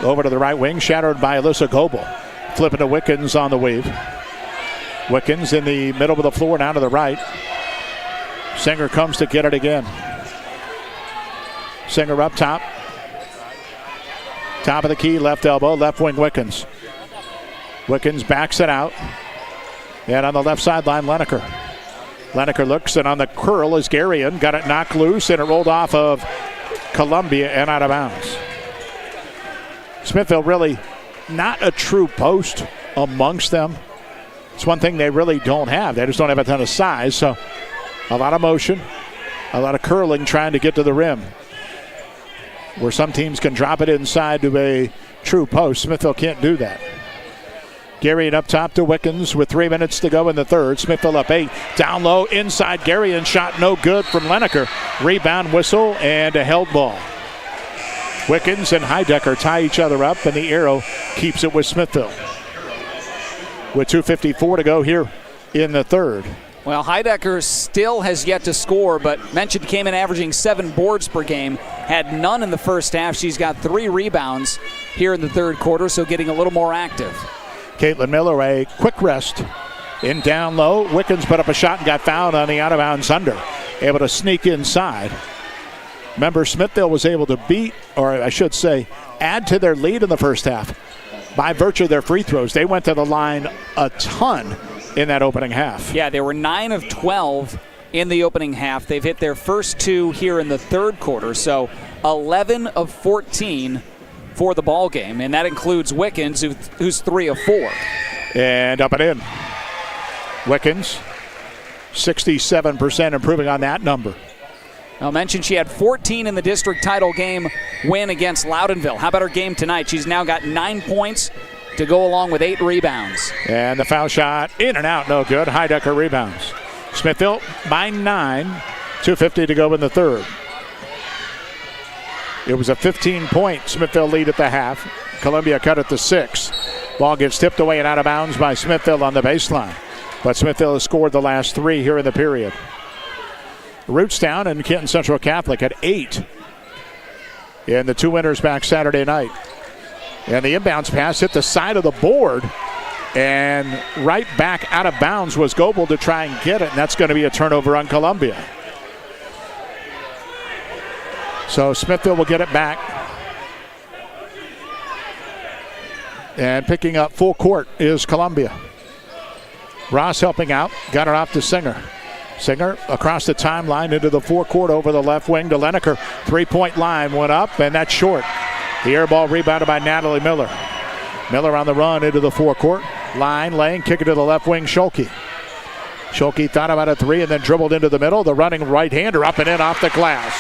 over to the right wing, shadowed by Alyssa Goebel. Flipping to Wickens on the weave. Wickens in the middle of the floor, down to the right. Singer comes to get it again. Singer up top. Top of the key, left elbow, left wing Wickens. Wickens backs it out. And on the left sideline, Leneker. Leneker looks, and on the curl is Garion. Got it knocked loose, and it rolled off of Columbia and out of bounds. Smithville really not a true post amongst them. It's one thing they really don't have. They just don't have a ton of size, so a lot of motion, a lot of curling trying to get to the rim. Where some teams can drop it inside to a true post, Smithville can't do that. Garion up top to Wickens with 3 minutes to go in the third. Smithville up 8. Down low, inside. Garion shot no good from Leneker. Rebound, whistle, and a held ball. Wickens and Heidecker tie each other up, and the arrow keeps it with Smithville. With 2:54 to go here in the third.
Well, Heidecker still has yet to score, but mentioned came in averaging 7 boards per game. Had none in the first half. She's got 3 rebounds here in the third quarter, so getting a little more active.
Caitlin Miller, a quick rest in down low. Wickens put up a shot and got fouled on the out-of-bounds under. Able to sneak inside. Remember, Smithville was able to beat, or I should say, add to their lead in the first half by virtue of their free throws. They went to the line a ton in that opening half.
Yeah, they were 9 of 12 in the opening half. They've hit their first 2 here in the third quarter, so 11 of 14 for the ball game, and that includes Wickens, who's 3 of 4.
And up and in. Wickens, 67%, improving on that number.
I'll mention she had 14 in the district title game win against Loudonville. How about her game tonight? She's now got 9 points to go along with 8 rebounds.
And the foul shot in and out, no good. Heidecker rebounds. Smithville by 9, 2:50 to go in the third. It was a 15-point Smithville lead at the half. Columbia cut it to 6. Ball gets tipped away and out of bounds by Smithville on the baseline. But Smithville has scored the last 3 here in the period. Rootstown and Kenton Central Catholic at 8 in the 2 winners back Saturday night. And the inbounds pass hit the side of the board, and right back out of bounds was Goebel to try and get it, and that's going to be a turnover on Columbia. So Smithville will get it back. And picking up full court is Columbia. Ross helping out, got it off to Singer. Singer across the timeline into the forecourt over the left wing to Lineker. 3-point line went up, and that's short. The air ball rebounded by Natalie Miller. Miller on the run into the forecourt. Line, lane, kick it to the left wing, Schulke. Schulke thought about a 3 and then dribbled into the middle. The running right-hander up and in off the glass.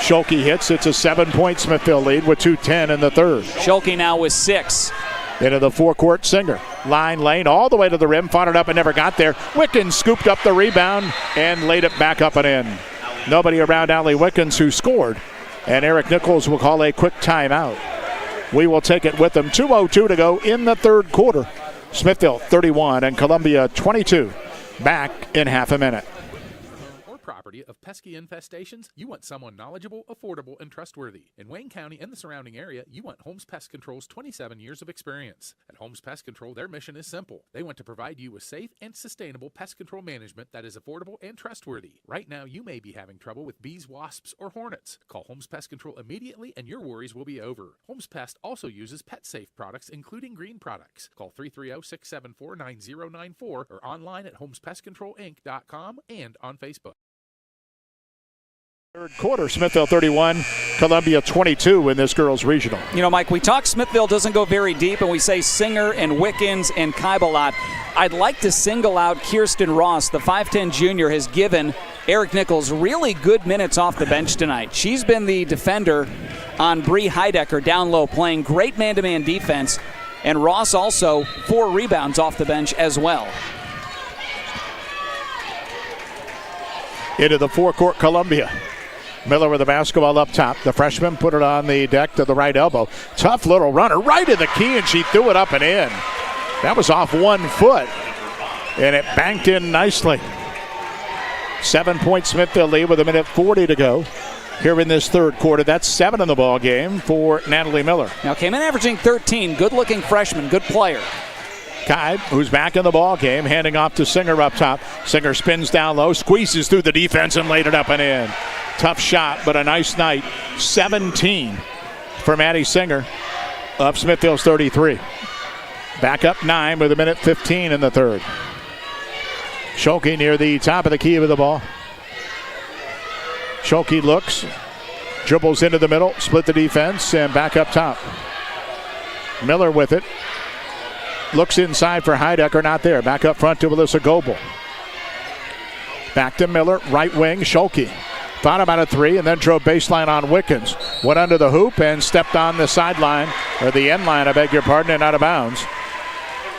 Schulke hits. It's a 7-point Smithville lead with 2:10 in the third.
Schulke now with 6.
Into the forecourt, Singer. Line, lane, all the way to the rim. Fought it up and never got there. Wickens scooped up the rebound and laid it back up and in. Nobody around Allie Wickens, who scored. And Eric Nichols will call a quick timeout. We will take it with them. 2:02 to go in the third quarter. Smithville 31 and Columbia 22. Back in half a minute.
Property of pesky infestations, you want someone knowledgeable, affordable, and trustworthy. In Wayne County and the surrounding area, you want Holmes Pest Control's 27 years of experience. At Holmes Pest Control, their mission is simple. They want to provide you with safe and sustainable pest control management that is affordable and trustworthy. Right now, you may be having trouble with bees, wasps, or hornets. Call Holmes Pest Control immediately and your worries will be over. Holmes Pest also uses PetSafe products, including green products. Call 330-674-9094 or online at homespestcontrolinc.com and on Facebook.
Third quarter, Smithville 31, Columbia 22 in this girls' regional.
You know, Mike, we talk Smithville doesn't go very deep, and we say Singer and Wickens and Kaibalot. I'd like to single out Kirsten Ross. The 5'10 junior has given Eric Nichols really good minutes off the bench tonight. She's been the defender on Bree Heidecker down low, playing great man-to-man defense, and Ross also 4 rebounds off the bench as well.
Into the forecourt, Columbia. Miller with the basketball up top. The freshman put it on the deck to the right elbow. Tough little runner right in the key, and she threw it up and in. That was off 1 foot, and it banked in nicely. 7-point Smithville lead with 1:40 to go here in this third quarter. That's 7 in the ball game for Natalie Miller.
Now came in averaging 13. Good-looking freshman, good player.
Kai, who's back in the ball game, handing off to Singer up top. Singer spins down low, squeezes through the defense and laid it up and in. Tough shot, but a nice night. 17 for Maddie Singer of Smithville's 33. Back up 9 with 1:15 in the third. Schulke near the top of the key with the ball. Schulke looks, dribbles into the middle, split the defense, and back up top. Miller with it. Looks inside for Heidecker, not there. Back up front to Alyssa Goebel. Back to Miller, right wing, Schulke. Thought about a 3 and then drove baseline on Wickens. Went under the hoop and stepped on the sideline, or the end line, I beg your pardon, and out of bounds.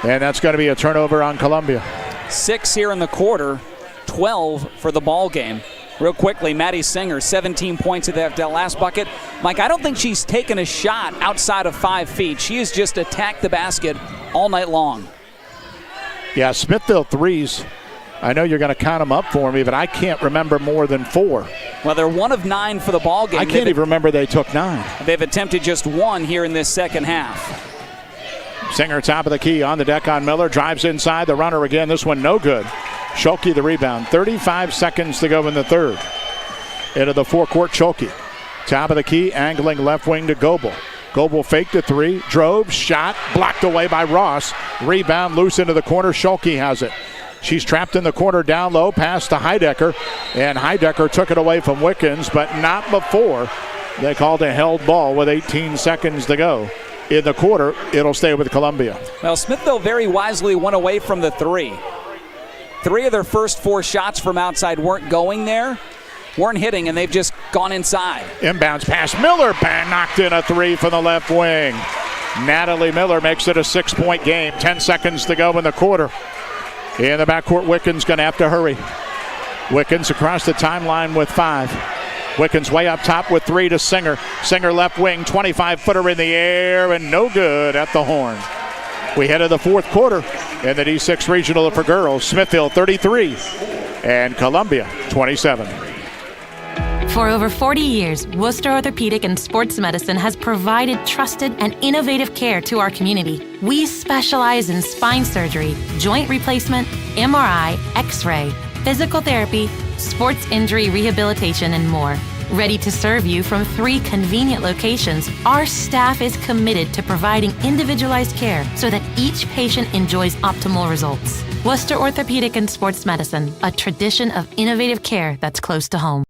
And that's going to be a turnover on Columbia.
6 here in the quarter, 12 for the ball game. Real quickly, Maddie Singer, 17 points at that last bucket. Mike, I don't think she's taken a shot outside of 5 feet. She has just attacked the basket all night long.
Yeah, Smithville threes. I know you're going to count them up for me, but I can't remember more than 4.
Well, they're 1 of 9 for the ball game.
I can't even remember they took 9.
They've attempted just 1 here in this second half.
Singer top of the key on the deck on Miller. Drives inside. The runner again. This one no good. Schulke the rebound. 35 seconds to go in the third. Into the forecourt, Schulke. Top of the key, angling left wing to Goebel. Goebel faked a 3. Drove, shot, blocked away by Ross. Rebound loose into the corner. Schulke has it. She's trapped in the corner down low, pass to Heidecker, and Heidecker took it away from Wickens, but not before They called a held ball with 18 seconds to go. In the quarter, it'll stay with Columbia.
Well, Smithville very wisely went away from the three. 3 of their first 4 shots from outside weren't going there, weren't hitting, and they've just gone inside.
Inbounds pass. Miller knocked in a 3 from the left wing. Natalie Miller makes it a 6-point game. 10 seconds to go in the quarter. In the backcourt, Wickens going to have to hurry. Wickens across the timeline with 5. Wickens way up top with 3 to Singer. Singer left wing, 25-footer in the air, and no good at the horn. We head to the fourth quarter in the D6 Regional for girls. Smithville 33 and Columbia 27.
For over 40 years, Worcester Orthopedic and Sports Medicine has provided trusted and innovative care to our community. We specialize in spine surgery, joint replacement, MRI, X-ray, physical therapy, sports injury rehabilitation, and more. Ready to serve you from 3 convenient locations, our staff is committed to providing individualized care so that each patient enjoys optimal results. Worcester Orthopedic and Sports Medicine, a tradition of innovative care that's close to home.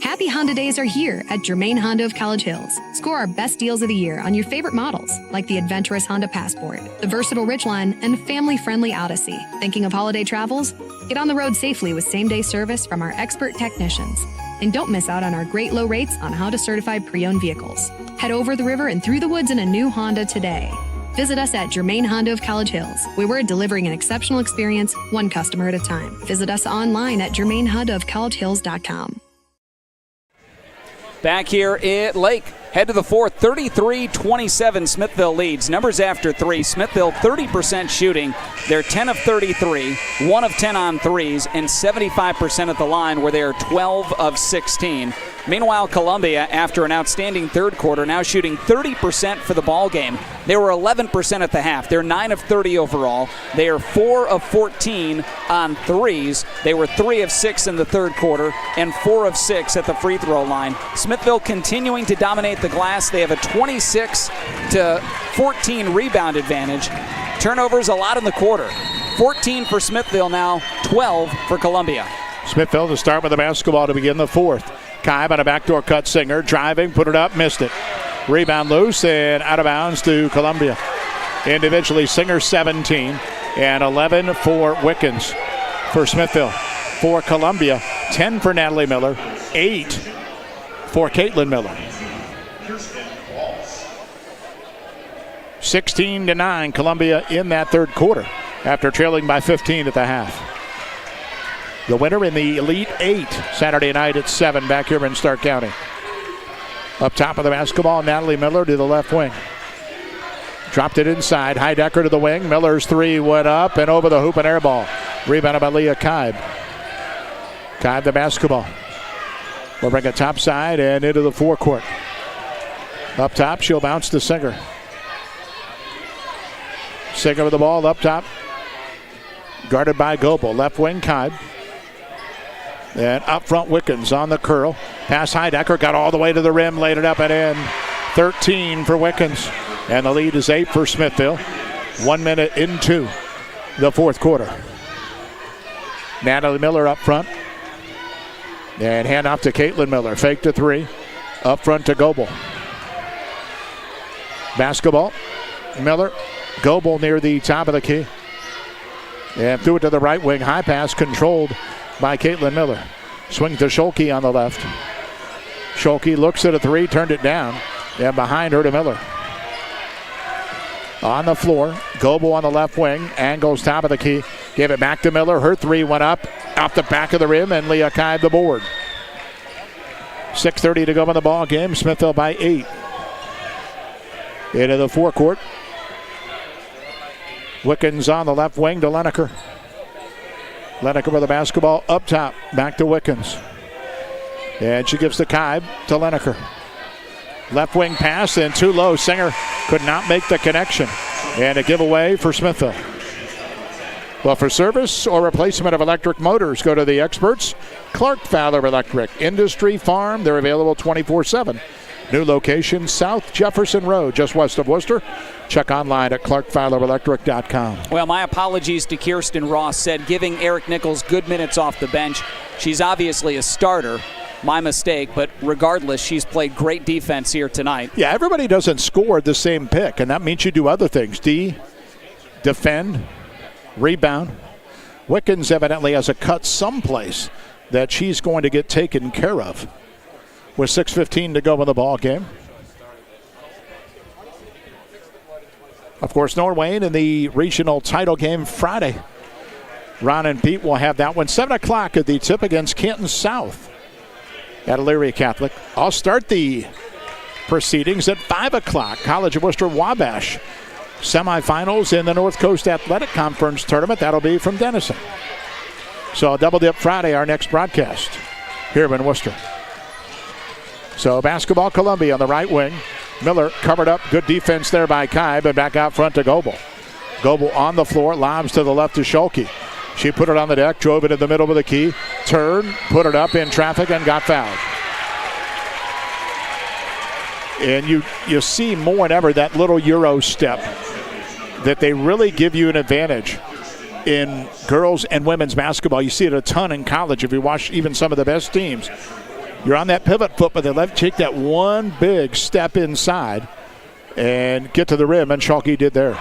Happy Honda Days are here at Germain Honda of College Hills. Score our best deals of the year on your favorite models, like the adventurous Honda Passport, the versatile Ridgeline, and family-friendly Odyssey. Thinking of holiday travels? Get on the road safely with same-day service from our expert technicians. And don't miss out on our great low rates on Honda certified pre-owned vehicles. Head over the river and through the woods in a new Honda today. Visit us at Germain Honda of College Hills, where we're delivering an exceptional experience, one customer at a time. Visit us online at germainhondaofcollegehills.com.
Back here at Lake, head to the fourth, 33-27, Smithville leads. Numbers after 3, Smithville 30% shooting. They're 10 of 33, 1 of 10 on threes, and 75% at the line, where they are 12 of 16. Meanwhile, Columbia, after an outstanding third quarter, now shooting 30% for the ball game. They were 11% at the half. They're 9 of 30 overall. They are 4 of 14 on threes. They were 3 of 6 in the third quarter and 4 of 6 at the free throw line. Smithville continuing to dominate the glass. They have a 26-14 rebound advantage. Turnovers a lot in the quarter. 14 for Smithville now, 12 for Columbia.
Smithville to start with the basketball to begin the fourth. Kibe on a backdoor cut. Singer driving, put it up, missed it. Rebound loose and out of bounds to Columbia. Individually, Singer 17 and 11 for Wickens. For Smithville. For Columbia, 10 for Natalie Miller, 8 for Caitlin Miller. 16-9, Columbia in that third quarter after trailing by 15 at the half. The winner in the Elite 8 Saturday night at 7 back here in Stark County. Up top of the basketball, Natalie Miller to the left wing. Dropped it inside. Heidecker to the wing. Miller's 3 went up and over the hoop and air ball. Rebounded by Leah Kibe. Kibe the basketball. We'll bring it top side and into the forecourt. Up top, she'll bounce to Singer. Singer with the ball up top. Guarded by Goebel. Left wing, Kibe. And up front, Wickens on the curl. Pass Heidecker, got all the way to the rim, laid it up and in. 13 for Wickens. And the lead is 8 for Smithville. 1 minute into the fourth quarter. Natalie Miller up front. And hand off to Caitlin Miller. Fake to 3. Up front to Goebel. Basketball. Miller. Goebel near the top of the key. And threw it to the right wing. High pass controlled by Caitlin Miller. Swing to Scholke on the left. Scholke looks at a 3, turned it down. And behind her to Miller. On the floor, Goebel on the left wing. Angles top of the key. Gave it back to Miller. Her 3 went up off the back of the rim, and Leah Kibe the board. 6:30 to go in the ball game. Smithville by 8. Into the forecourt. Wickens on the left wing to Leneker. Leneker with the basketball up top. Back to Wickens. And she gives the Kibe to Leneker. Left wing pass and too low. Singer could not make the connection. And a giveaway for Smithville. Well, for service or replacement of electric motors, go to the experts. Clark Fowler Electric. Industry Farm. They're available 24/7. New location, South Jefferson Road, just west of Worcester. Check online at clarkfowlerelectric.com.
Well, my apologies to Kirsten Ross, said giving Eric Nichols good minutes off the bench. She's obviously a starter. My mistake, but regardless, she's played great defense here tonight.
Yeah, everybody doesn't score the same pick, and that means you do other things. Defend, rebound. Wickens evidently has a cut someplace that she's going to get taken care of with 6:15 to go in the ball game. Of course, Norwayne in the regional title game Friday. Ron and Pete will have that one. 7 o'clock at the tip against Canton South at Elyria Catholic. I'll start the proceedings at 5 o'clock. College of Worcester Wabash semifinals in the North Coast Athletic Conference tournament. That'll be from Denison. So double dip Friday, our next broadcast here in Worcester. So basketball, Columbia on the right wing. Miller covered up. Good defense there by Kai, but back out front to Goebel. Goebel on the floor, lobs to the left to Schulke. She put it on the deck, drove it in the middle with a key, turned, put it up in traffic, and got fouled. And you see more than ever that little Euro step that they really give you an advantage in girls and women's basketball. You see it a ton in college if you watch even some of the best teams. You're on that pivot foot, but they let you take that one big step inside and get to the rim, and Schulke did there.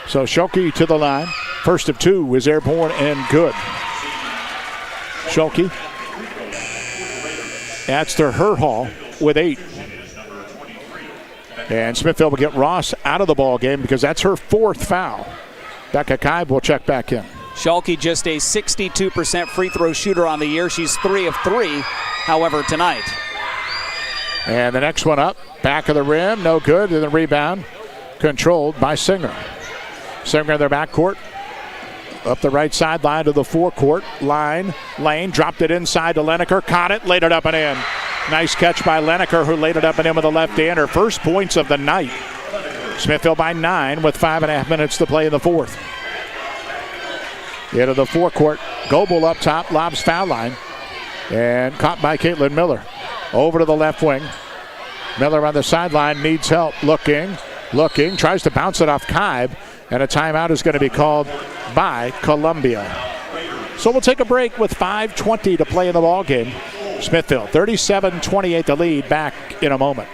So Schulke to the line. First of two is airborne and good. Schulke adds to her haul with 8. And Smithville will get Ross out of the ball game because that's her 4th foul. Becca Kaib will check back in.
Schulke just a 62% free throw shooter on the year. She's 3 of 3, however, tonight.
And the next one up, back of the rim, no good. And the rebound controlled by Singer. Singer in their backcourt. Up the right sideline to the forecourt line. Lane dropped it inside to Leneker, caught it, laid it up and in. Nice catch by Leneker, who laid it up and in with a left hand. Her first points of the night. Smithville by 9 with 5.5 minutes to play in the fourth. Into the forecourt. Goebel up top, lobs foul line. And caught by Caitlin Miller. Over to the left wing. Miller on the sideline needs help. Looking, tries to bounce it off Kaib. And a timeout is going to be called by Columbia. So we'll take a break with 5:20 to play in the ball game. Smithville 37-28 the lead. Back in a moment.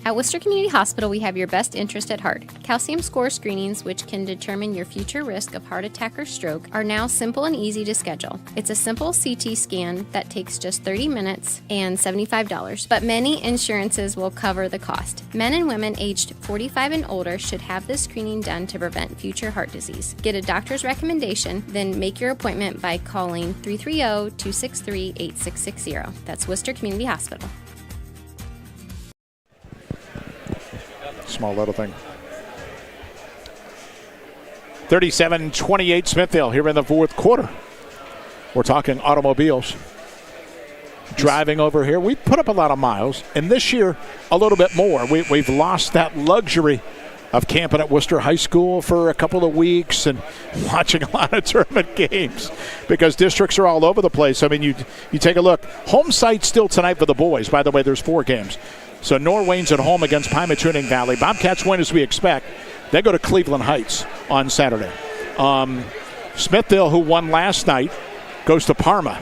At Worcester Community Hospital, we have your best interest at heart. Calcium score screenings, which can determine your future risk of heart attack or stroke, are now simple and easy to schedule. It's a simple CT scan that takes just 30 minutes and $75, but many insurances will cover the cost. Men and women aged 45 and older should have this screening done to prevent future heart disease. Get a doctor's recommendation, then make your appointment by calling 330-263-8660. That's Worcester Community Hospital.
Small little thing. 37-28 Smithville here in the fourth quarter. We're talking automobiles. Driving over here, we put up a lot of miles, and this year a little bit more. We've lost that luxury of camping at Worcester High School for a couple of weeks and watching a lot of tournament games because districts are all over the place. I mean, you take a look. Home site still tonight for the boys. By the way, there's 4 games. So Norwayne's at home against Pymatuning Valley. Bobcats win as we expect. They go to Cleveland Heights on Saturday. Smithville, who won last night, goes to Parma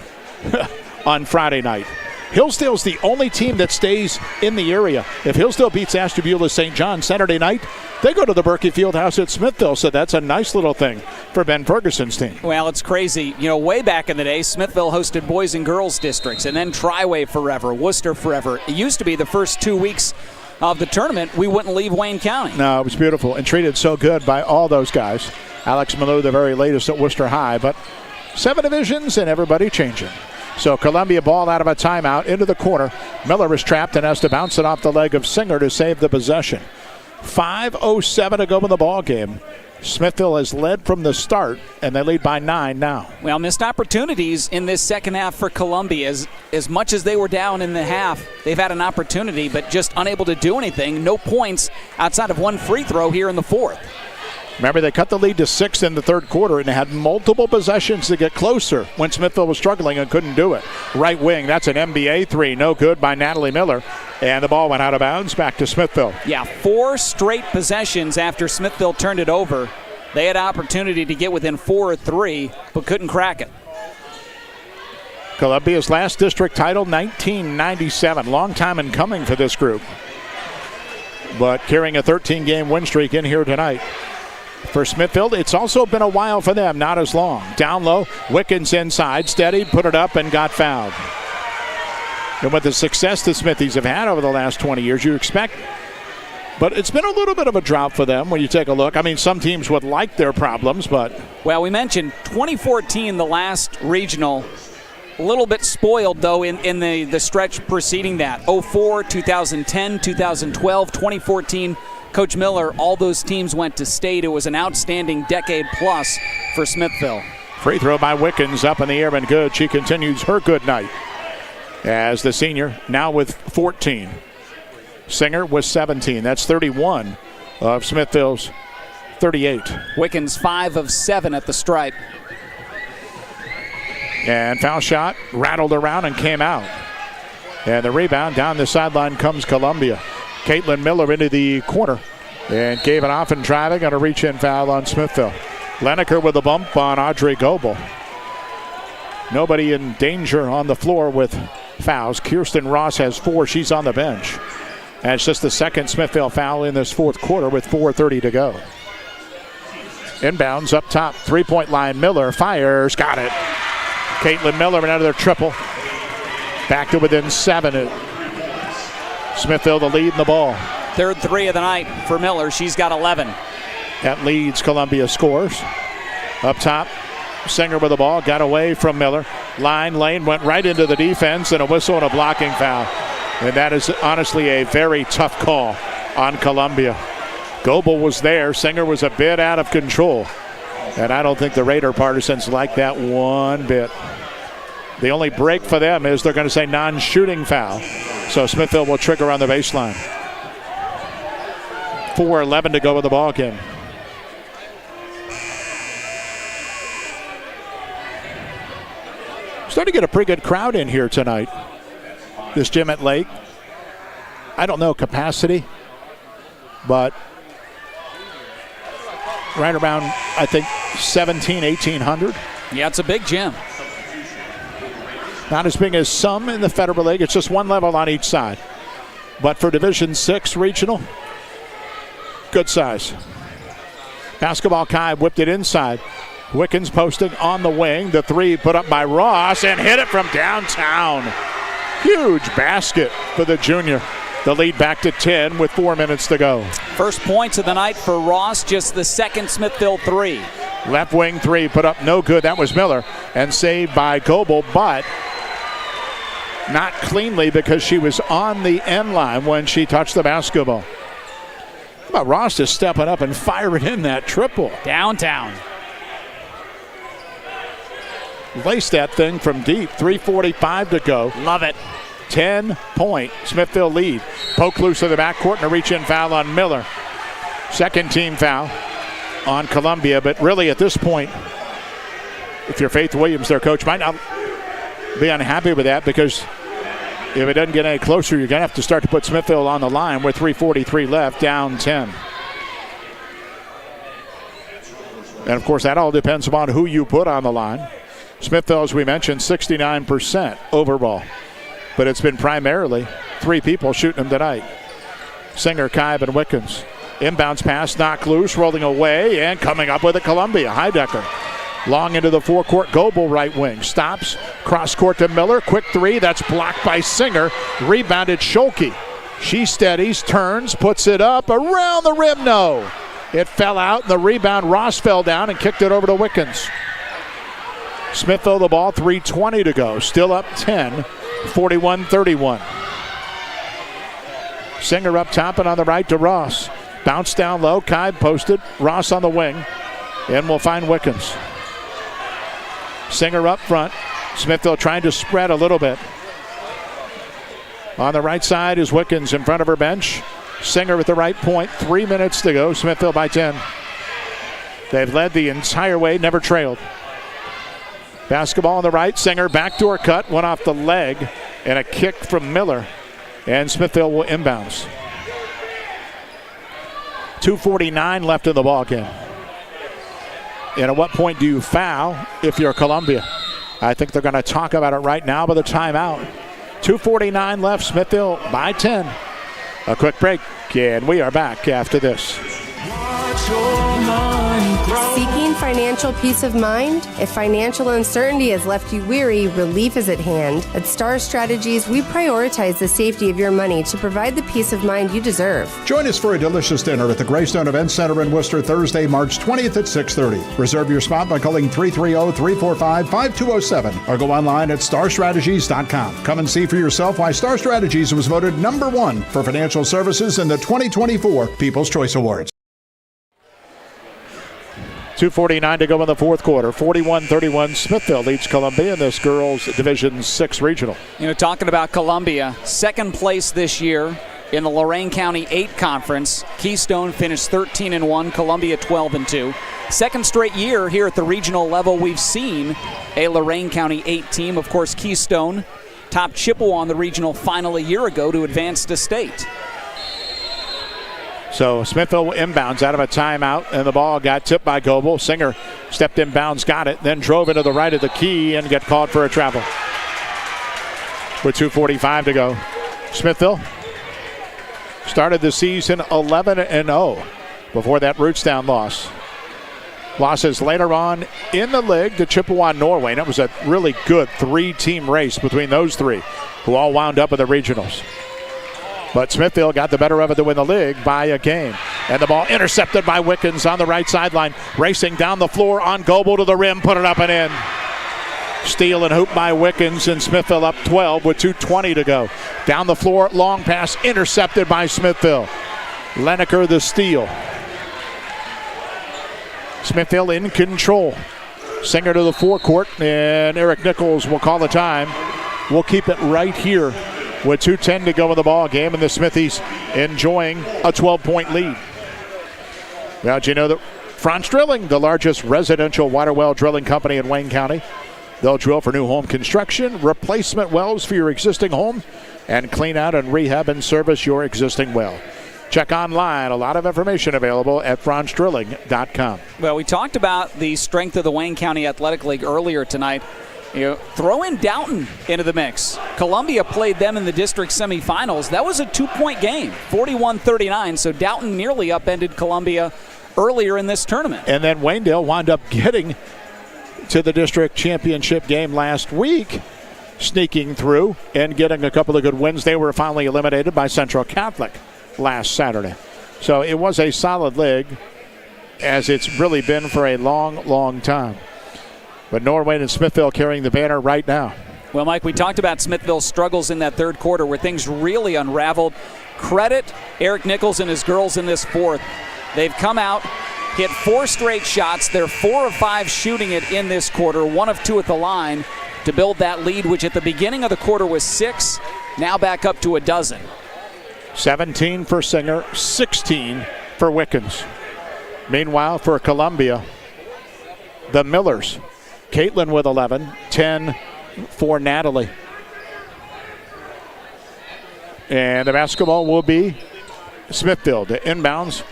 on Friday night. Hillsdale's the only team that stays in the area. If Hillsdale beats Ashtabula St. John Saturday night, they go to the Berkey Fieldhouse at Smithville, so that's a nice little thing for Ben Ferguson's team.
Well, it's crazy. You know, way back in the day, Smithville hosted boys and girls districts, and then Triway forever, Worcester forever. It used to be the first 2 weeks of the tournament, we wouldn't leave Wayne County.
No, it was beautiful and treated so good by all those guys. Alex Malou, the very latest at Worcester High, but 7 divisions and everybody changing. So Columbia ball out of a timeout into the corner. Miller is trapped and has to bounce it off the leg of Singer to save the possession. 5:07 to go in the ball game. Smithville has led from the start, and they lead by 9 now.
Well, missed opportunities in this second half for Columbia. As much as they were down in the half, they've had an opportunity, but just unable to do anything. No points outside of 1 free throw here in the fourth.
Remember, they cut the lead to 6 in the third quarter, and they had multiple possessions to get closer when Smithville was struggling and couldn't do it. Right wing, that's an NBA 3. No good by Natalie Miller. And the ball went out of bounds back to Smithville.
Yeah, 4 straight possessions after Smithville turned it over. They had opportunity to get within 4 or 3, but couldn't crack it.
Columbia's last district title, 1997. Long time in coming for this group. But carrying a 13-game win streak in here tonight. For Smithville, it's also been a while for them, not as long. Down low, Wickens inside, steadied, put it up, and got fouled. And with the success the Smithies have had over the last 20 years, you expect. But it's been a little bit of a drought for them when you take a look. I mean, some teams would like their problems, but.
Well, we mentioned 2014, the last regional. A little bit spoiled, though, in the stretch preceding that. 04, 2010, 2012, 2014. Coach Miller, all those teams went to state. It was an outstanding decade plus for Smithville.
Free throw by Wickens up in the air and good. She continues her good night as the senior now with 14. Singer with 17. That's 31 of Smithville's 38.
Wickens 5 of 7 at the stripe.
And foul shot rattled around and came out. And the rebound down the sideline comes Columbia. Caitlin Miller into the corner and gave it off and driving on a reach-in foul on Smithville. Leneker with a bump on Audrey Goebel. Nobody in danger on the floor with fouls. Kirsten Ross has 4. She's on the bench. And it's just the second Smithville foul in this fourth quarter with 4:30 to go. Inbounds up top. Three-point line. Miller fires. Got it. Caitlin Miller another triple. Back to within 7. Smithville the lead in the ball.
Third 3 of the night for Miller. She's got 11.
That leads Columbia scores. Up top, Singer with the ball. Got away from Miller. Lane went right into the defense and a whistle and a blocking foul. And that is honestly a very tough call on Columbia. Goebel was there. Singer was a bit out of control. And I don't think the Raider partisans like that one bit. The only break for them is they're going to say non-shooting foul. So Smithville will trigger on the baseline. 4:11 to go with the ball game. Starting to get a pretty good crowd in here tonight. This gym at Lake. I don't know capacity, but right around, I think, 1,800.
Yeah, it's a big gym.
Not as big as some in the Federal League. It's just one level on each side. But for Division 6 regional, good size. Basketball Kai whipped it inside. Wickens posting on the wing. The 3 put up by Ross and hit it from downtown. Huge basket for the junior. The lead back to 10 with 4 minutes to go.
First points of the night for Ross, just the second Smithville 3.
Left wing 3 put up no good. That was Miller and saved by Goebel, but not cleanly because she was on the end line when she touched the basketball. How about Ross just stepping up and firing in that triple?
Downtown.
Laced that thing from deep. 3:45 to go.
Love it.
10-point Smithville lead. Poke loose to the backcourt and a reach-in foul on Miller. Second team foul on Columbia, but really at this point, if you're Faith Williams, their coach, might not be unhappy with that because if it doesn't get any closer, you're going to have to start to put Smithville on the line with 3:43 left, down 10. And, of course, that all depends upon who you put on the line. Smithville, as we mentioned, 69% overall. But it's been primarily 3 people shooting them tonight. Singer, Kibe, and Wickens. Inbounds pass, knocked loose, rolling away, and coming up with it, Columbia. Heidecker. Long into the forecourt, Goebel right wing. Stops, cross court to Miller. Quick 3, that's blocked by Singer. Rebounded Scholke. She steadies, turns, puts it up, around the rim, no. It fell out, and the rebound, Ross fell down and kicked it over to Wickens. Smithville the ball, 3:20 to go. Still up 10, 41-31. Singer up top and on the right to Ross. Bounce down low, Kibe posted. Ross on the wing, and we'll find Wickens. Singer up front. Smithville trying to spread a little bit. On the right side is Wickens in front of her bench. Singer at the right point. 3 minutes to go. Smithville by 10. They've led the entire way, never trailed. Basketball on the right. Singer backdoor cut. Went off the leg. And a kick from Miller. And Smithville will inbounds. 2:49 left in the ball game. And at what point do you foul if you're Columbia? I think they're going to talk about it right now by the timeout. 2:49 left, Smithville by 10. A quick break, and we are back after this.
Seeking financial peace of mind? If financial uncertainty has left you weary, relief is at hand. At Star Strategies, we prioritize the safety of your money to provide the peace of mind you deserve.
Join us for a delicious dinner at the Greystone Event Center in Worcester Thursday, March 20th at 6:30. Reserve your spot by calling 330-345-5207 or go online at starstrategies.com. Come and see for yourself why Star Strategies was voted #1 for financial services in the 2024 People's Choice Awards.
2:49 to go in the fourth quarter. 41-31, Smithville leads Columbia in this girls Division 6 regional.
Talking about Columbia, second place this year in the Lorain County 8 Conference. Keystone finished 13-1, Columbia 12-2. Second straight year here at the regional level we've seen a Lorain County 8 team. Of course, Keystone topped Chippewa in the regional final a year ago to advance to state.
So Smithville inbounds out of a timeout, and the ball got tipped by Goebel. Singer stepped inbounds, got it, then drove into the right of the key and got called for a travel. With 2:45 to go. Smithville started the season 11-0 before that Rootstown loss. Losses later on in the league to Chippewa and Norway. And it was a really good 3-team race between those three, who all wound up in the regionals. But Smithville got the better of it to win the league by a game. And the ball intercepted by Wickens on the right sideline. Racing down the floor on Goebel to the rim, put it up and in. Steal and hoop by Wickens, and Smithville up 12 with 2:20 to go. Down the floor, long pass intercepted by Smithville. Leneker the steal. Smithville in control. Singer to the forecourt, and Eric Nichols will call the time. We'll keep it right here with 2:10 to go in the ball game, and the Smithies enjoying a 12-point lead. Now, do you know that Franz Drilling, the largest residential water well drilling company in Wayne County, they'll drill for new home construction, replacement wells for your existing home, and clean out and rehab and service your existing well. Check online. A lot of information available at franzdrilling.com.
Well, we talked about the strength of the Wayne County Athletic League earlier tonight. Throw in Downton into the mix. Columbia played them in the district semifinals. That was a 2-point game, 41-39. So Downton nearly upended Columbia earlier in this tournament.
And then Waynedale wound up getting to the district championship game last week, sneaking through and getting a couple of good wins. They were finally eliminated by Central Catholic last Saturday. So it was a solid league, as it's really been for a long, long time. But Norway and Smithville carrying the banner right now.
Well, Mike, we talked about Smithville's struggles in that third quarter where things really unraveled. Credit Eric Nichols and his girls in this fourth. They've come out, hit 4 straight shots. They're 4 of 5 shooting it in this quarter, 1 of 2 at the line to build that lead, which at the beginning of the quarter was 6, now back up to a dozen.
17 for Singer, 16 for Wickens. Meanwhile, for Columbia, the Millers. Caitlin with 11, 10 for Natalie. And the basketball will be Smithville to inbounds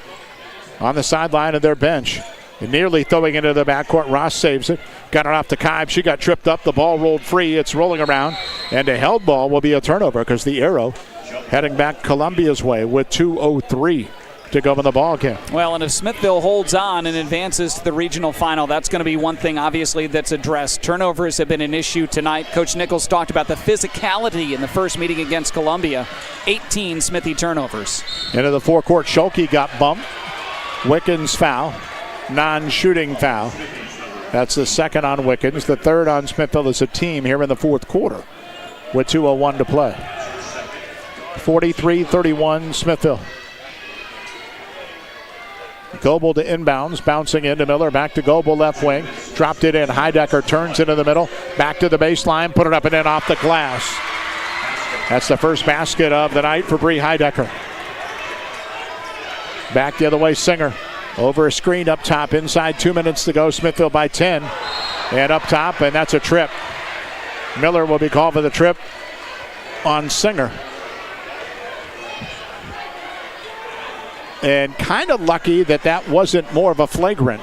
on the sideline of their bench. And nearly throwing into the backcourt. Ross saves it. Got it off to Kibe. She got tripped up. The ball rolled free. It's rolling around. And a held ball will be a turnover because the arrow heading back Columbia's way with 2:03 to go in the ball game.
Well, and if Smithville holds on and advances to the regional final, that's going to be one thing, obviously, that's addressed. Turnovers have been an issue tonight. Coach Nichols talked about the physicality in the first meeting against Columbia. 18 Smithy turnovers.
Into the forecourt, Schulke got bumped. Wickens foul. Non-shooting foul. That's the second on Wickens. The third on Smithville as a team here in the fourth quarter with 2:01 to play. 43-31 Smithville. Goebel to inbounds, bouncing into Miller, back to Goebel, left wing. Dropped it in. Heidecker turns into the middle, back to the baseline, put it up and in off the glass. That's the first basket of the night for Bree Heidecker. Back the other way, Singer. Over a screen up top, inside 2 minutes to go. Smithville by 10. And up top, and that's a trip. Miller will be called for the trip on Singer. And kind of lucky that wasn't more of a flagrant.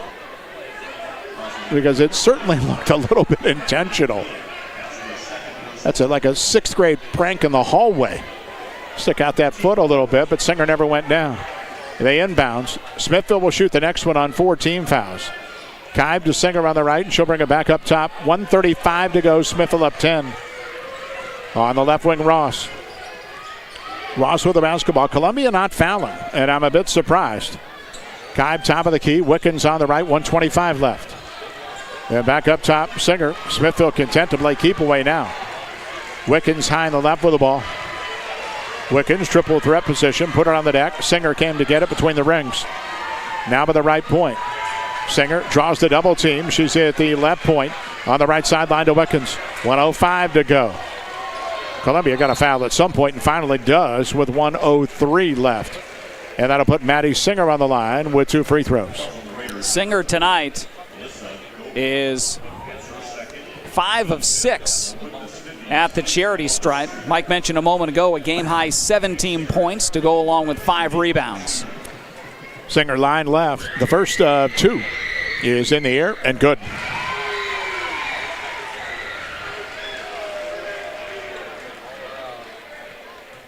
because it certainly looked a little bit intentional. That's like a 6th grade prank in the hallway. Stick out that foot a little bit, but Singer never went down. They inbounds. Smithville will shoot the next one on 4 team fouls. Kibe to Singer on the right, and she'll bring it back up top. 1:35 to go. Smithville up 10. On the left wing, Ross. Ross with the basketball. Columbia not fouling, and I'm a bit surprised. Kibe top of the key. Wickens on the right. 1:25 left. And back up top, Singer. Smithville content to play keep away now. Wickens high on the left with the ball. Wickens triple threat position. Put it on the deck. Singer came to get it between the rings. Now by the right point. Singer draws the double team. She's at the left point on the right sideline to Wickens. 1:05 to go. Columbia got a foul at some point and finally does with 1:03 left. And that'll put Maddie Singer on the line with 2 free throws.
Singer tonight is 5 of 6 at the charity stripe. Mike mentioned a moment ago a game-high 17 points to go along with 5 rebounds.
Singer line left. The first of 2 is in the air and good.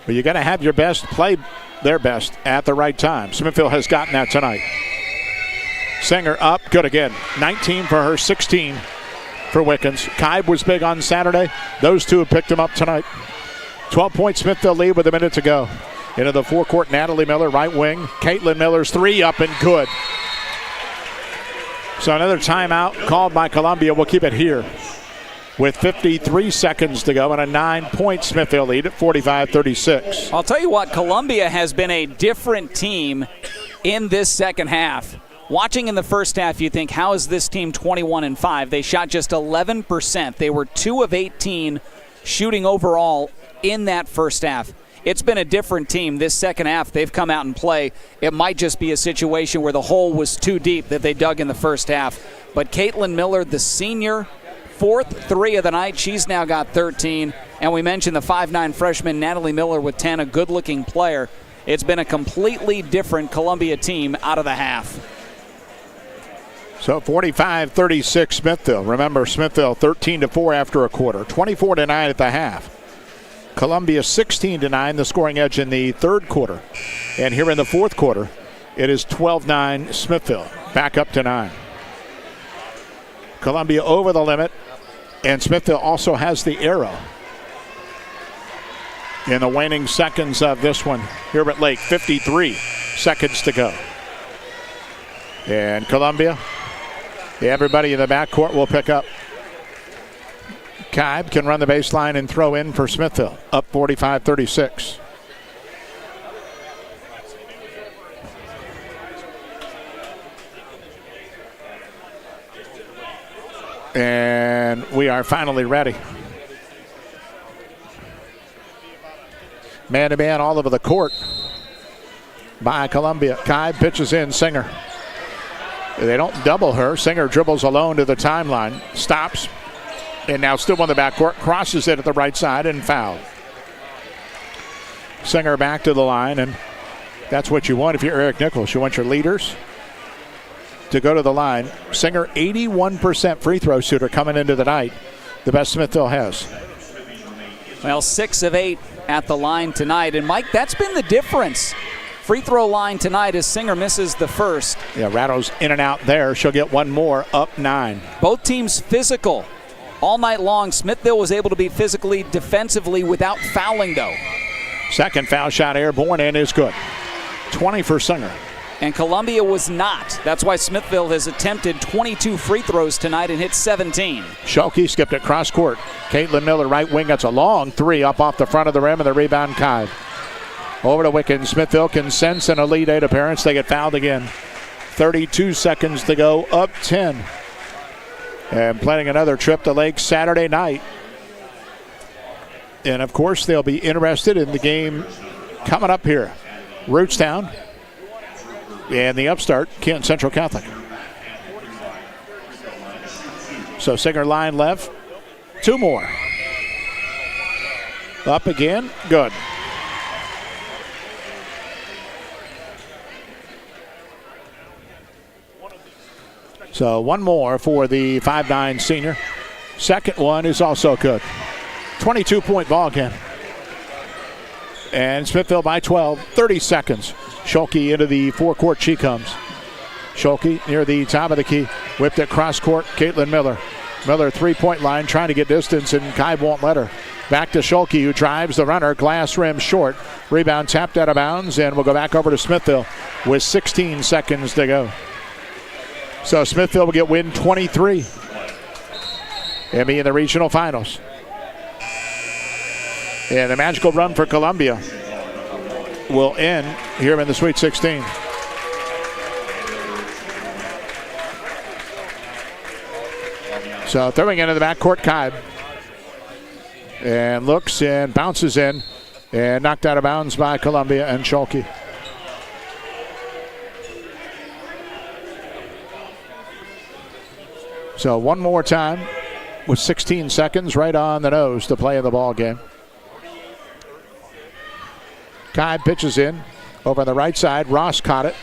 But you got to have your best play their best at the right time. Smithville has gotten that tonight. Singer up, good again. 19 for her, 16 for Wickens. Kibe was big on Saturday. Those 2 have picked him up tonight. 12-point Smithville lead with a minute to go. Into the forecourt, Natalie Miller, right wing. Caitlin Miller's 3 up and good. So another timeout called by Columbia. We'll keep it here with 53 seconds to go and a 9-point Smithville lead at 45-36.
I'll tell you what, Columbia has been a different team in this second half. Watching in the first half, you think, how is this team 21-5? They shot just 11%. They were 2 of 18 shooting overall in that first half. It's been a different team. This second half, they've come out and play. It might just be a situation where the hole was too deep that they dug in the first half. But Caitlin Miller, the senior, 4th 3 of the night. She's now got 13. And we mentioned the 5'9 freshman Natalie Miller with 10, a good-looking player. It's been a completely different Columbia team out of the half.
So 45-36 Smithville. Remember, Smithville 13-4 after a quarter, 24-9 at the half. Columbia 16-9, the scoring edge in the third quarter. And here in the fourth quarter, it is 12-9 Smithville, back up to 9. Columbia over the limit, and Smithville also has the arrow. In the waning seconds of this one here at Lake, 53 seconds to go. And Columbia, everybody in the backcourt will pick up. Kibe can run the baseline and throw in for Smithville, up 45-36. And we are finally ready. Man-to-man all over the court by Columbia. Kibe pitches in Singer. They don't double her. Singer dribbles alone to the timeline, stops, and now still on the backcourt, crosses it at the right side and fouled. Singer back to the line, and that's what you want if you're Eric Nichols. You want your leaders to go to the line. Singer, 81% free throw shooter coming into the night, the best Smithville has.
Well, 6 of 8 at the line tonight, and Mike, that's been the difference. Free throw line tonight as Singer misses the first.
Yeah, Ratto's in and out there. She'll get one more, up 9.
Both teams physical all night long. Smithville was able to be physically defensively without fouling, though.
Second foul shot airborne and is good. 20 for Singer.
And Columbia was not. That's why Smithville has attempted 22 free throws tonight and hit 17.
Schalke skipped it cross court. Caitlin Miller, right wing, gets a long 3 up off the front of the rim, and the rebound Kibe. Over to Wickens. Smithville can sense an Elite 8 appearance. They get fouled again. 32 seconds to go, up 10. And planning another trip to Lake Saturday night. And, of course, they'll be interested in the game coming up here. Rootstown and the upstart, Canton Central Catholic. So Singer line left. 2 more. Up again. Good. So one more for the 5'9 senior. Second one is also good. 22-point ball game. And Smithville by 12, 30 seconds. Schulke into the forecourt she comes. Schulke near the top of the key. Whipped it cross court, Caitlin Miller. Miller three-point line trying to get distance, and Kai won't let her. Back to Schulke, who drives the runner. Glass rim short. Rebound tapped out of bounds, and we'll go back over to Smithville with 16 seconds to go. So Smithville will get win 23 and be in the regional finals. And the magical run for Columbia will end here in the Sweet 16. So throwing into the backcourt, Kaib. And looks and bounces in and knocked out of bounds by Columbia and Schulke. So one more time with 16 seconds right on the nose to play in the ball game. Kai pitches in over on the right side. Ross caught it.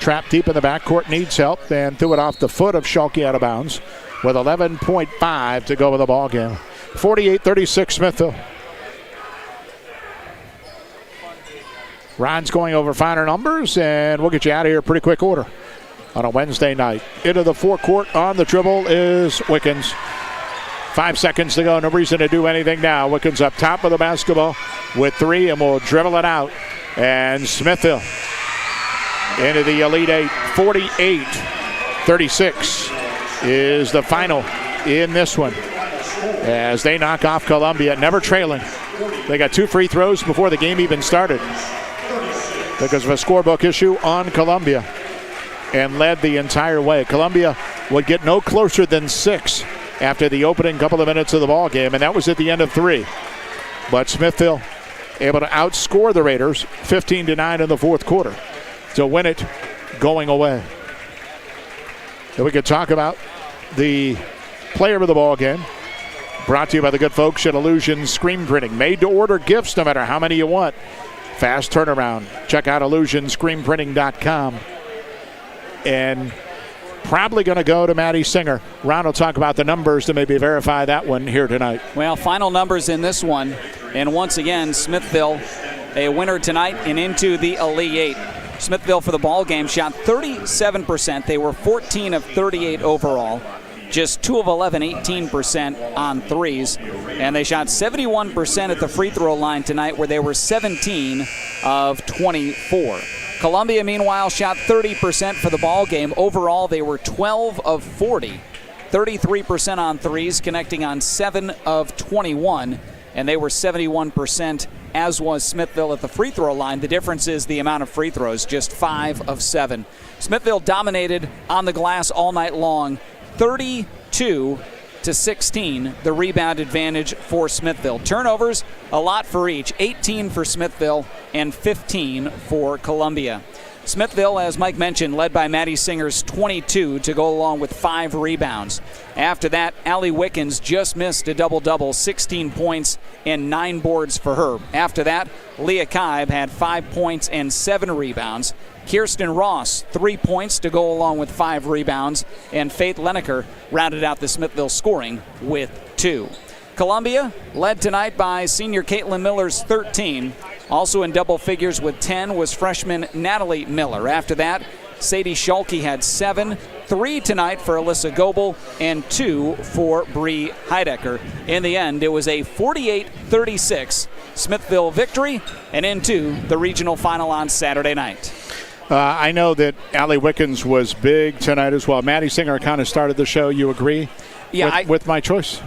Trapped deep in the backcourt, needs help, and threw it off the foot of Schulke out of bounds with 11.5 to go with the ball game. 48-36 Smithville. Ron's going over finer numbers, and we'll get you out of here pretty quick order on a Wednesday night. Into the forecourt on the dribble is Wickens. 5 seconds to go. No reason to do anything now. Wickens up top of the basketball with 3, and will dribble it out. And Smithville into the Elite Eight. 48-36 is the final in this one, as they knock off Columbia, never trailing. They got 2 free throws before the game even started because of a scorebook issue on Columbia, and led the entire way. Columbia would get no closer than 6 after the opening couple of minutes of the ball game, and that was at the end of 3. But Smithville able to outscore the Raiders 15-9 in the fourth quarter to win it going away. And we could talk about the player of the ball game, brought to you by the good folks at Illusion Screen Printing. Made to order gifts no matter how many you want. Fast turnaround. Check out illusionscreenprinting.com. And probably going to go to Maddie Singer. Ron will talk about the numbers to maybe verify that one here tonight.
Well, final numbers in this one. And once again, Smithville a winner tonight and into the Elite Eight. Smithville for the ball game shot 37%. They were 14 of 38 overall. Just 2 of 11, 18% on threes. And they shot 71% at the free throw line tonight, where they were 17 of 24. Columbia, meanwhile, shot 30% for the ball game. Overall, they were 12 of 40. 33% on threes, connecting on 7 of 21. And they were 71%, as was Smithville at the free throw line. The difference is the amount of free throws, just 5 of 7. Smithville dominated on the glass all night long, 32-16, the rebound advantage for Smithville. Turnovers, a lot for each, 18 for Smithville and 15 for Columbia. Smithville, as Mike mentioned, led by Maddie Singer's 22 to go along with 5 rebounds. After that, Allie Wickens just missed a double-double, 16 points and 9 boards for her. After that, Leah Kaib had 5 points and 7 rebounds. Kirsten Ross, 3 points to go along with 5 rebounds. And Faith Leneker rounded out the Smithville scoring with 2. Columbia led tonight by senior Caitlin Miller's 13. Also in double figures with 10 was freshman Natalie Miller. After that, Sadie Schulke had 7, 3 tonight for Alyssa Goebel, and 2 for Bree Heidecker. In the end, it was a 48-36 Smithville victory and into the regional final on Saturday night.
I know that Allie Wickens was big tonight as well. Maddie Singer kind of started the show. You agree with my choice?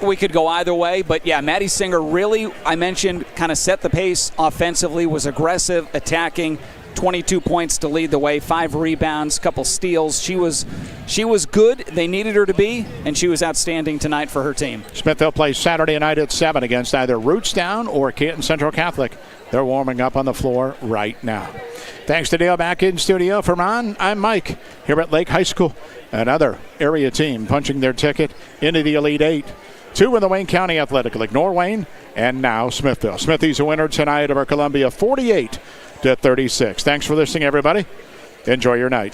We could go either way, but yeah, Maddie Singer really, I mentioned, kind of set the pace offensively, was aggressive, attacking, 22 points to lead the way, 5 rebounds, couple steals. She was good. They needed her to be, and she was outstanding tonight for her team. Smithville plays Saturday night at 7 against either Rootstown or Canton Central Catholic. They're warming up on the floor right now. Thanks to Dale back in studio. For Ron, I'm Mike here at Lake High School. Another area team punching their ticket into the Elite Eight. 2 in the Wayne County Athletic League. Norwayne and now Smithville. Smithies a winner tonight over Columbia, 48-36. Thanks for listening, everybody. Enjoy your night.